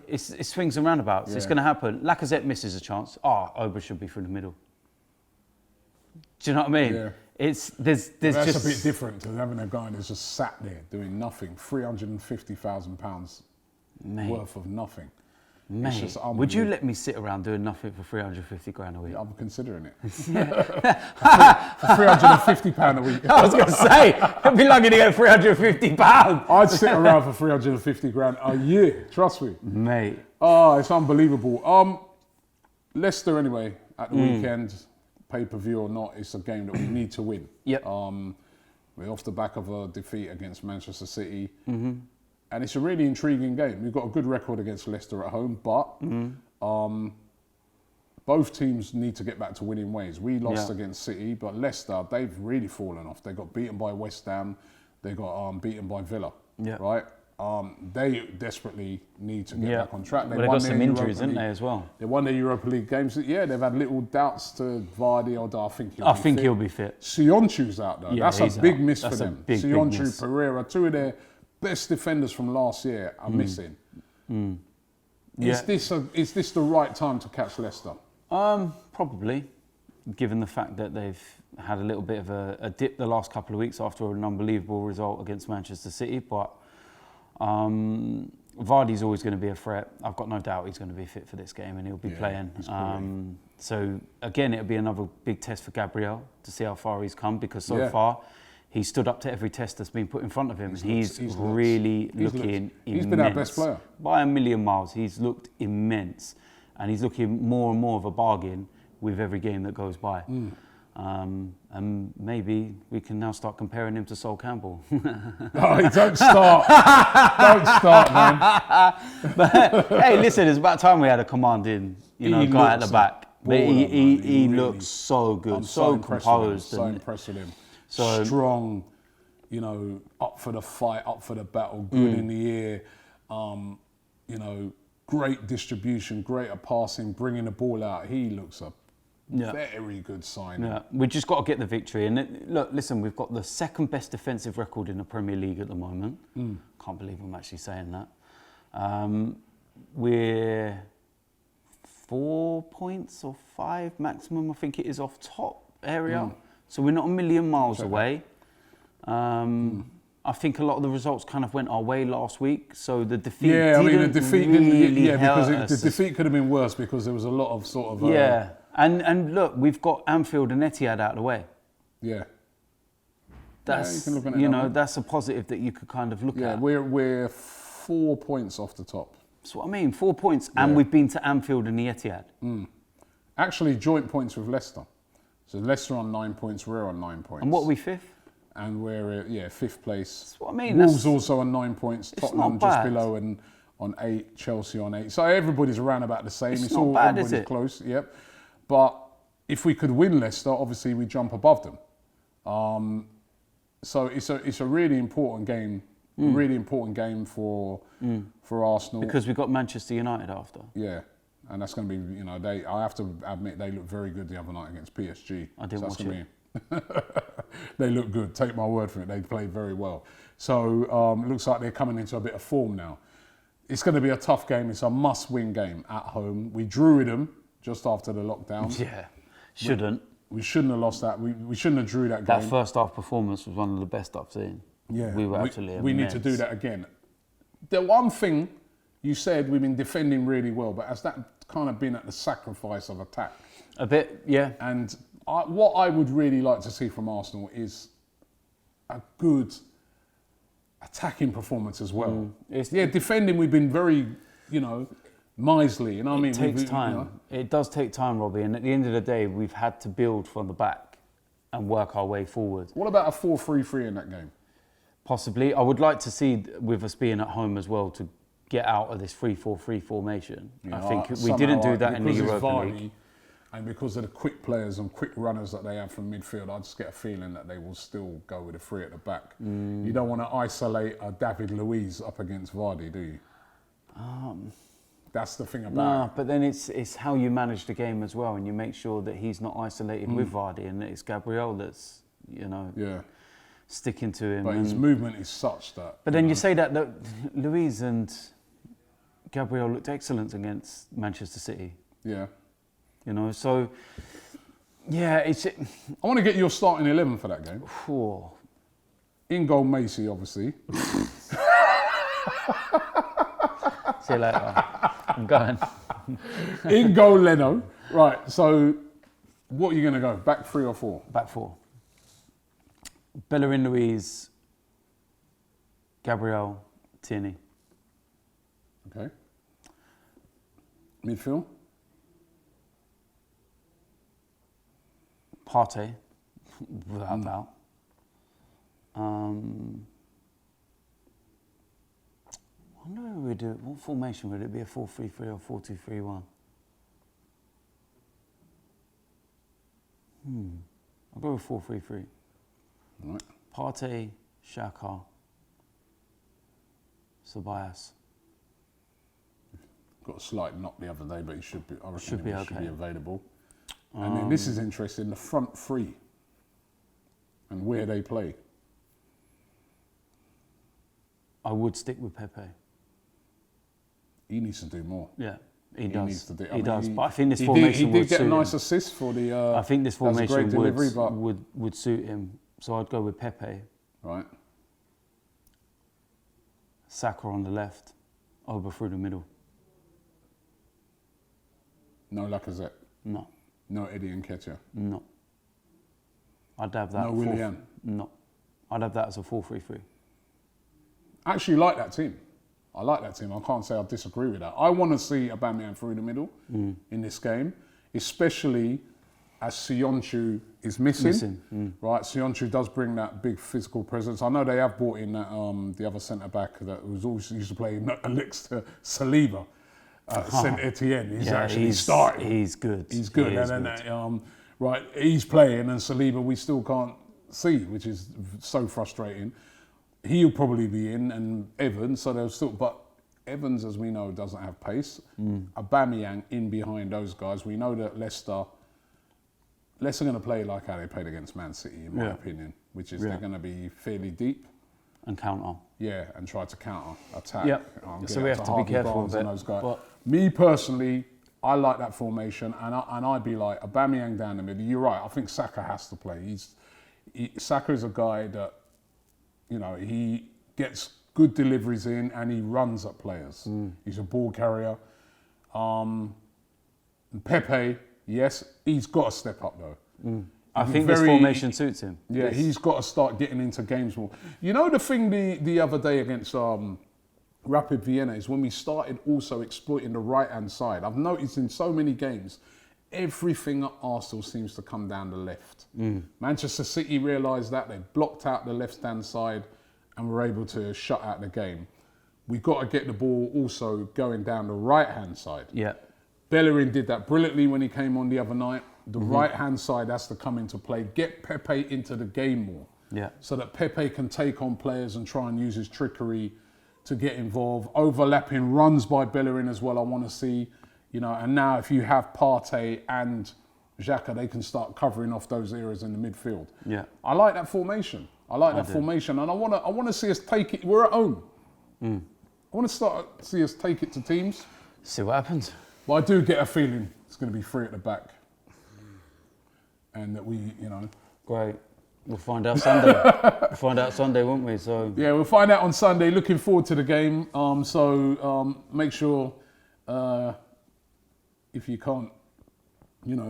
Speaker 2: It's swings and roundabouts. It's going to happen. Lacazette misses a chance. Oba should be through the middle. Do you know what I mean? Yeah. There's
Speaker 1: that's
Speaker 2: just
Speaker 1: a bit different to having a guy that's just sat there doing nothing. £350,000 worth of nothing.
Speaker 2: Mate, would you let me sit around doing nothing for 350 grand a week?
Speaker 1: I'm considering it. For £350 a week.
Speaker 2: I was going to say, it'd be lucky to get £350.
Speaker 1: I'd sit around for 350 grand a year. Trust me,
Speaker 2: mate.
Speaker 1: Oh, it's unbelievable. Leicester anyway at the weekend. Pay-per-view or not, it's a game that we need to win.
Speaker 2: Yep.
Speaker 1: We're off the back of a defeat against Manchester City. And it's a really intriguing game. We've got a good record against Leicester at home, but both teams need to get back to winning ways. We lost against City, but Leicester, they've really fallen off. They got beaten by West Ham. They got beaten by Villa, right? They desperately need to get back on track.
Speaker 2: They've got some injuries, haven't they, as well?
Speaker 1: They won their Europa League games. Yeah, they've had little doubts to Vardy, although I think he'll be fit. Sionchu's out, though.
Speaker 2: Yeah,
Speaker 1: that's a big miss
Speaker 2: for
Speaker 1: them. Sionchu, Pereira, two of their best defenders from last year are missing. Is this the right time to catch Leicester?
Speaker 2: Probably, given the fact that they've had a little bit of a dip the last couple of weeks after an unbelievable result against Manchester City, but Vardy's always going to be a threat. I've got no doubt he's going to be fit for this game and he'll be playing. So again, it'll be another big test for Gabriel to see how far he's come, because so far he's stood up to every test that's been put in front of him. He's really looking immense.
Speaker 1: He's been our best player.
Speaker 2: By a million miles. He's looked immense, and he's looking more and more of a bargain with every game that goes by. And maybe we can now start comparing him to Sol Campbell.
Speaker 1: Oh, don't start. Don't start, man.
Speaker 2: But hey, listen, it's about time we had a commanding, guy at the back. But he looks so good, so composed.
Speaker 1: So impressed with him. So strong, up for the fight, up for the battle, good in the air, great distribution, great at passing, bringing the ball out. He looks a very good sign.
Speaker 2: Yeah, we just got to get the victory. And look, listen, we've got the second best defensive record in the Premier League at the moment. Can't believe I'm actually saying that. We're 4 points or 5 maximum, I think it is, off top area. So we're not a million miles away. I think a lot of the results kind of went our way last week. So the defeat the defeat
Speaker 1: could have been worse because there was a lot of sort of...
Speaker 2: And look, we've got Anfield and Etihad out of the way.
Speaker 1: Yeah.
Speaker 2: That's, that's a positive that you could kind of look at.
Speaker 1: We're 4 points off the top.
Speaker 2: That's what I mean, 4 points, and we've been to Anfield and the Etihad.
Speaker 1: Actually, joint points with Leicester. So Leicester on 9 points, we're on 9 points.
Speaker 2: And what are we, 5th?
Speaker 1: And we're, 5th place.
Speaker 2: That's what I mean.
Speaker 1: Wolves also on 9 points, Tottenham just below and on 8, Chelsea on 8. So everybody's around about the same.
Speaker 2: It's not bad, is it?
Speaker 1: Close, yep. But if we could win Leicester, obviously we jump above them. So it's a really important game. Really important game for Arsenal.
Speaker 2: Because we've got Manchester United after.
Speaker 1: Yeah. And that's going to be, I have to admit, they looked very good the other night against PSG.
Speaker 2: I didn't watch it.
Speaker 1: They look good. Take my word for it. They played very well. So it looks like they're coming into a bit of form now. It's going to be a tough game. It's a must-win game at home. We drew with them just after the lockdown.
Speaker 2: Yeah, shouldn't.
Speaker 1: We shouldn't have lost that. We shouldn't have drew that
Speaker 2: That
Speaker 1: game.
Speaker 2: first half performance was one of the best I've seen.
Speaker 1: Yeah,
Speaker 2: we were absolutely
Speaker 1: we need to do that again. The one thing you said, we've been defending really well, but has that kind of been at the sacrifice of attack?
Speaker 2: A bit, yeah.
Speaker 1: And what I would really like to see from Arsenal is a good attacking performance as well. Defending, we've been very, miserly.
Speaker 2: It takes time. It does take time, Robbie. And at the end of the day, we've had to build from the back and work our way forward.
Speaker 1: What about a 4-3-3 in that game?
Speaker 2: Possibly. I would like to see, with us being at home as well, to get out of this 3-4-3 formation. I think we didn't do that in the Europa League.
Speaker 1: And because of the quick players and quick runners that they have from midfield, I just get a feeling that they will still go with a three at the back. You don't want to isolate a David Luiz up against Vardy, do you? That's the thing about it.
Speaker 2: No, but then it's how you manage the game as well, and you make sure that he's not isolated with Vardy, and it's Gabriel that's, sticking to him.
Speaker 1: But his movement is such that...
Speaker 2: But then you say that Luiz and Gabriel looked excellent against Manchester City.
Speaker 1: Yeah.
Speaker 2: So, yeah, it's...
Speaker 1: I want to get your starting 11 for that game.
Speaker 2: Whew.
Speaker 1: In goal, Macy, obviously.
Speaker 2: See you later. I'm going.
Speaker 1: In goal, Leno. Right, so what are you going to go? Back 3 or 4?
Speaker 2: Back 4. Bellerin, Luiz, Gabriel, Tierney.
Speaker 1: Okay. Midfield?
Speaker 2: Partey, without doubt. I wonder what formation would it be, a 4-3-3 or 4-2-3-1? I'll go with 4-3-3.
Speaker 1: Right.
Speaker 2: Partey, Xhaka, Ceballos.
Speaker 1: Got a slight knock the other day, but he should be. I reckon
Speaker 2: Should be
Speaker 1: should
Speaker 2: okay.
Speaker 1: be available. And then this is interesting: the front three and where they play.
Speaker 2: I would stick with Pepe.
Speaker 1: He needs to do more.
Speaker 2: Yeah, he does.
Speaker 1: Needs to do.
Speaker 2: He does. But I think this formation
Speaker 1: he
Speaker 2: would
Speaker 1: did get
Speaker 2: suit
Speaker 1: a nice
Speaker 2: him.
Speaker 1: assist for the.
Speaker 2: I think this
Speaker 1: that was a
Speaker 2: formation
Speaker 1: great delivery,
Speaker 2: would suit him. So I'd go with Pepe.
Speaker 1: Right.
Speaker 2: Saka on the left, Oba through the middle.
Speaker 1: No Lacazette.
Speaker 2: No.
Speaker 1: No Eddie Nketiah.
Speaker 2: No. I'd have that.
Speaker 1: No Willian.
Speaker 2: No. I'd have that as a 4-3-3.
Speaker 1: I actually like that team. I like that team. I can't say I disagree with that. I want to see Aubameyang through the middle in this game, especially as Sionchu is missing. Right, Sionchu does bring that big physical presence. I know they have brought in that the other centre back that was always used to play next to Saliba. Saint Etienne. He's actually starting.
Speaker 2: He's good.
Speaker 1: He's good. Right, he's playing, and Saliba we still can't see, which is so frustrating. He'll probably be in, and Evans. So they'll still, but Evans, as we know, doesn't have pace. Aubameyang in behind those guys. We know that Leicester are going to play like how they played against Man City, in my opinion, which is they're going to be fairly deep.
Speaker 2: And counter.
Speaker 1: Yeah, and try to counter attack.
Speaker 2: Yep. So we have to be careful with it.
Speaker 1: Those guys. Me personally, I like that formation, and I'd be like Aubameyang down the middle. You're right. I think Saka has to play. Saka is a guy that, he gets good deliveries in and he runs at players. He's a ball carrier. Pepe, yes, he's got to step up though.
Speaker 2: I think this formation suits him.
Speaker 1: Yeah, he's got to start getting into games more. You know the thing the other day against Rapid Vienna is when we started also exploiting the right-hand side. I've noticed in so many games, everything at Arsenal seems to come down the left. Manchester City realised that. They blocked out the left-hand side and were able to shut out the game. We've got to get the ball also going down the right-hand side.
Speaker 2: Yeah.
Speaker 1: Bellerin did that brilliantly when he came on the other night. The right-hand side has to come into play. Get Pepe into the game more.
Speaker 2: Yeah.
Speaker 1: So that Pepe can take on players and try and use his trickery to get involved. Overlapping runs by Bellerin as well, I want to see. And now if you have Partey and Xhaka, they can start covering off those areas in the midfield.
Speaker 2: Yeah.
Speaker 1: I like that formation. And I want to see us take it. We're at home. I want to see us take it to teams.
Speaker 2: See what happens.
Speaker 1: But I do get a feeling it's going to be 3 at the back, and that we,
Speaker 2: Great. We'll find out Sunday. We'll find out Sunday, won't we? So
Speaker 1: yeah, we'll find out on Sunday. Looking forward to the game. Make sure if you can't,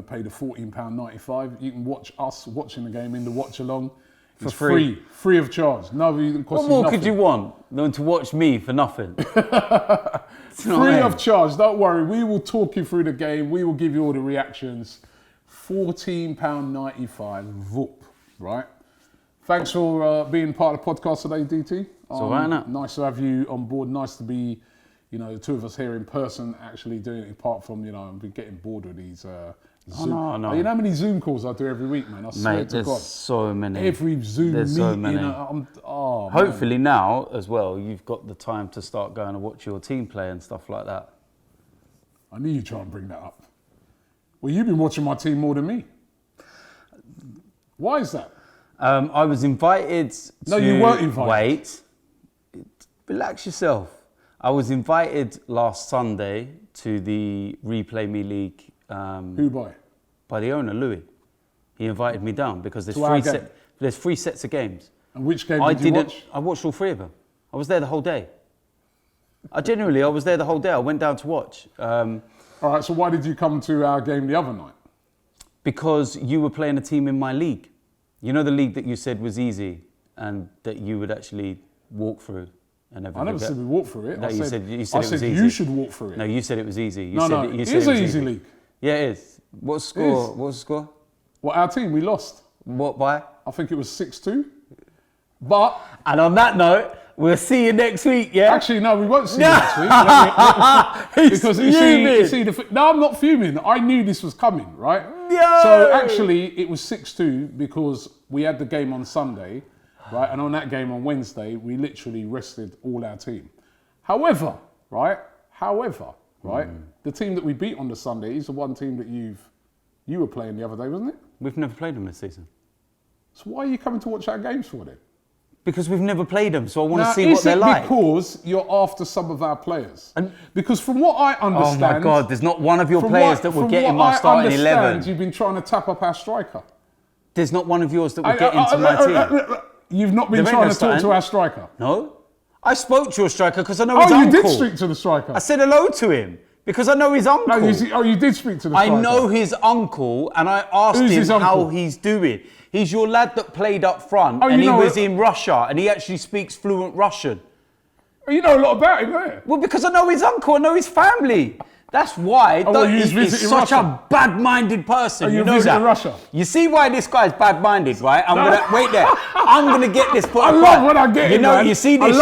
Speaker 1: pay the £14.95, you can watch us watching the game in the watch along. It's free of charge. No,
Speaker 2: what more could you want than to watch me for nothing?
Speaker 1: Free of charge. Don't worry. We will talk you through the game. We will give you all the reactions. £14.95. Whoop. Right. Thanks for being part of the podcast today, DT.
Speaker 2: It's all right, innit?
Speaker 1: Nice to have you on board. Nice to be, the two of us here in person actually doing it. Apart from, I've been getting bored with these Zoom.
Speaker 2: I know.
Speaker 1: You know how many Zoom calls I do every week, man? I swear to God.
Speaker 2: There's so many.
Speaker 1: Every Zoom
Speaker 2: There's
Speaker 1: meeting.
Speaker 2: so many. Hopefully now as well, you've got the time to start going to watch your team play and stuff like that.
Speaker 1: I knew you'd try and bring that up. Well, you've been watching my team more than me. Why is that?
Speaker 2: I was invited to...
Speaker 1: No, you weren't invited.
Speaker 2: Wait. Relax yourself. I was invited last Sunday to the Replay Me League.
Speaker 1: Who by?
Speaker 2: By the owner, Louis. He invited me down because there's three sets of games.
Speaker 1: And which game did you watch?
Speaker 2: I watched all 3 of them. I was there the whole day. I was there the whole day. I went down to watch.
Speaker 1: All right, so why did you come to our game the other night?
Speaker 2: Because you were playing a team in my league. You know the league that you said was easy and that you would actually walk through and everything.
Speaker 1: I never said we walk through it.
Speaker 2: No, you said it was easy.
Speaker 1: You should walk through it.
Speaker 2: No, you said it was easy.
Speaker 1: It is an easy league.
Speaker 2: Yeah, it is. What's the score? What's the score?
Speaker 1: Well, our team, we lost.
Speaker 2: What by?
Speaker 1: I think it was 6-2. But...
Speaker 2: And on that note, we'll see you next week, yeah?
Speaker 1: Actually, no, we won't see you next week. Because no, I'm not fuming. I knew this was coming, right?
Speaker 2: No.
Speaker 1: So actually, it was 6-2 because we had the game on Sunday, right? And on that game on Wednesday, we literally rested all our team. However, the team that we beat on the Sunday is the one team that you were playing the other day, wasn't it?
Speaker 2: We've never played them this season.
Speaker 1: So why are you coming to watch our games for then?
Speaker 2: Because we've never played them, so I want to see what they're like.
Speaker 1: Because you're after some of our players? Because from what I understand...
Speaker 2: Oh my God, there's not one of your players that will get in my starting 11.
Speaker 1: You've been trying to tap up our striker.
Speaker 2: There's not one of yours that will get into my team.
Speaker 1: You've not been trying to talk to our striker?
Speaker 2: No. I spoke to your striker because I know his uncle.
Speaker 1: Oh, you did speak to the striker?
Speaker 2: I said hello to him because I know his uncle.
Speaker 1: No, you did speak to the striker?
Speaker 2: I know his uncle and I asked him how he's doing. He's your lad that played up front and he was in Russia and he actually speaks fluent Russian.
Speaker 1: You know a lot about him, don't you?
Speaker 2: Well, because I know his uncle, I know his family. That's why he's such a bad-minded person. You know that.
Speaker 1: Russia?
Speaker 2: You see why this guy's bad-minded, right? Wait there. I'm gonna get this put.
Speaker 1: I love what I get.
Speaker 2: You see this.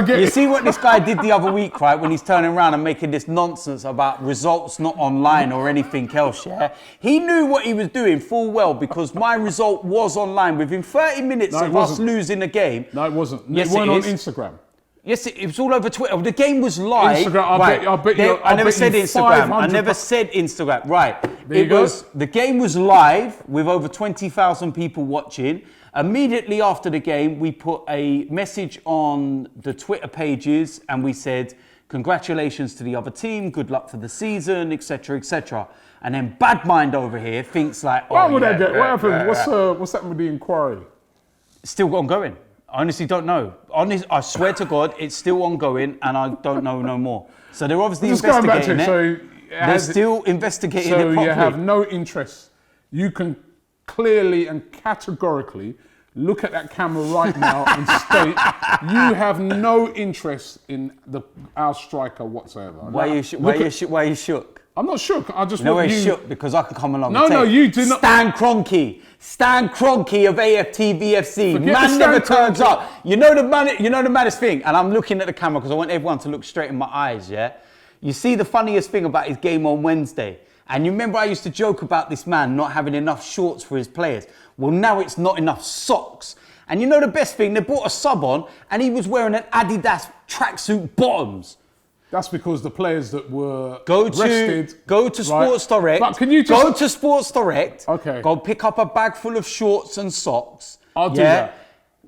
Speaker 2: You see what this guy did the other week, right? When he's turning around and making this nonsense about results not online or anything else. Yeah, he knew what he was doing full well because my result was online within 30 minutes of us losing the game.
Speaker 1: No, it wasn't.
Speaker 2: Yes,
Speaker 1: it went on Instagram.
Speaker 2: Yes, it was all over Twitter. The game was live.
Speaker 1: Instagram,
Speaker 2: I never said Instagram. I never said Instagram. Right. The game was live with over 20,000 people watching. Immediately after the game, we put a message on the Twitter pages and we said, congratulations to the other team, good luck for the season, etc., etc. And then Bad Mind over here thinks like,
Speaker 1: what happened? What's happened with the inquiry?
Speaker 2: Still ongoing. I honestly don't know. I swear to God, it's still ongoing and I don't know no more. So they're obviously investigating it. They're still investigating it properly.
Speaker 1: So you have no interest. You can clearly and categorically look at that camera right now and state you have no interest in our striker whatsoever.
Speaker 2: Why are you shook?
Speaker 1: I'm not shook. I just
Speaker 2: want you... shook because I can come along
Speaker 1: you do not...
Speaker 2: Stan Kroenke of AFTV FC. Man never turns up. You know the maddest thing, and I'm looking at the camera because I want everyone to look straight in my eyes, yeah? You see the funniest thing about his game on Wednesday, and you remember I used to joke about this man not having enough shorts for his players. Well, now it's not enough socks. And you know the best thing? They brought a sub on, and he was wearing an Adidas tracksuit bottoms.
Speaker 1: That's because the players that were
Speaker 2: Go to
Speaker 1: rested,
Speaker 2: Sports Direct.
Speaker 1: But can you just
Speaker 2: go to Sports Direct?
Speaker 1: Okay.
Speaker 2: Go pick up a bag full of shorts and socks.
Speaker 1: I'll do that.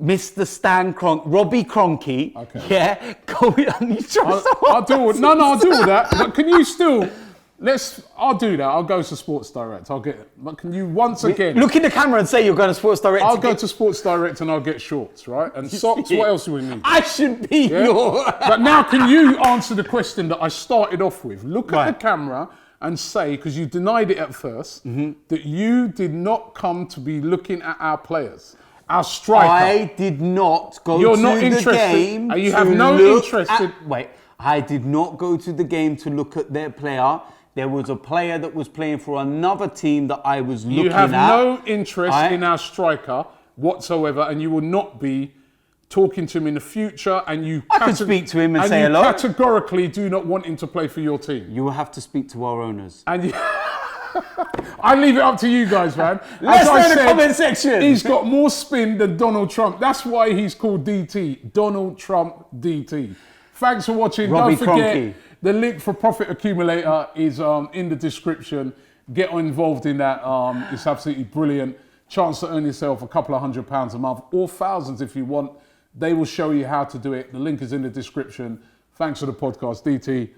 Speaker 2: Mr. Robbie Kroenke.
Speaker 1: Okay.
Speaker 2: Yeah. Go and you try
Speaker 1: I'll do all, I'll do all that. But can you still? I'll do that. I'll go to Sports Direct. I'll get. But can you once again
Speaker 2: look in the camera and say you're going to Sports Direct?
Speaker 1: I'll go to Sports Direct and I'll get shorts, right? And socks. What else do we need?
Speaker 2: I should be your.
Speaker 1: But now, can you answer the question that I started off with? Look at the camera and say, because you denied it at first, that you did not come to be looking at our players, our striker.
Speaker 2: I did not go
Speaker 1: You're
Speaker 2: to
Speaker 1: not
Speaker 2: the
Speaker 1: interested,
Speaker 2: game.
Speaker 1: and you have no interest.
Speaker 2: Wait, I did not go to the game to look at their player. There was a player that was playing for another team that I was looking at.
Speaker 1: You have no interest in our striker whatsoever, and you will not be talking to him in the future. And you
Speaker 2: I could speak to him and say hello.
Speaker 1: Categorically do not want him to play for your team.
Speaker 2: You will have to speak to our owners.
Speaker 1: And I leave it up to you guys, man.
Speaker 2: Let's know in the comment section.
Speaker 1: He's got more spin than Donald Trump. That's why he's called DT. Donald Trump DT. Thanks for watching.
Speaker 2: Robbie
Speaker 1: Don't forget,
Speaker 2: Kroenke.
Speaker 1: The link for Profit Accumulator is in the description. Get involved in that. It's absolutely brilliant. Chance to earn yourself a couple of £100 a month, or thousands if you want. They will show you how to do it. The link is in the description. Thanks for the podcast, DT.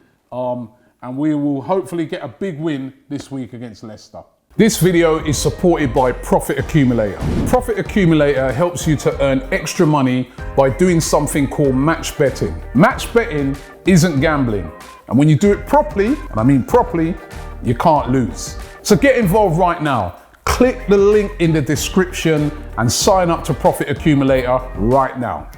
Speaker 1: And we will hopefully get a big win this week against Leicester. This video is supported by Profit Accumulator. Profit Accumulator helps you to earn extra money by doing something called match betting. Match betting isn't gambling. And when you do it properly, and I mean properly, you can't lose. So get involved right now. Click the link in the description and sign up to Profit Accumulator right now.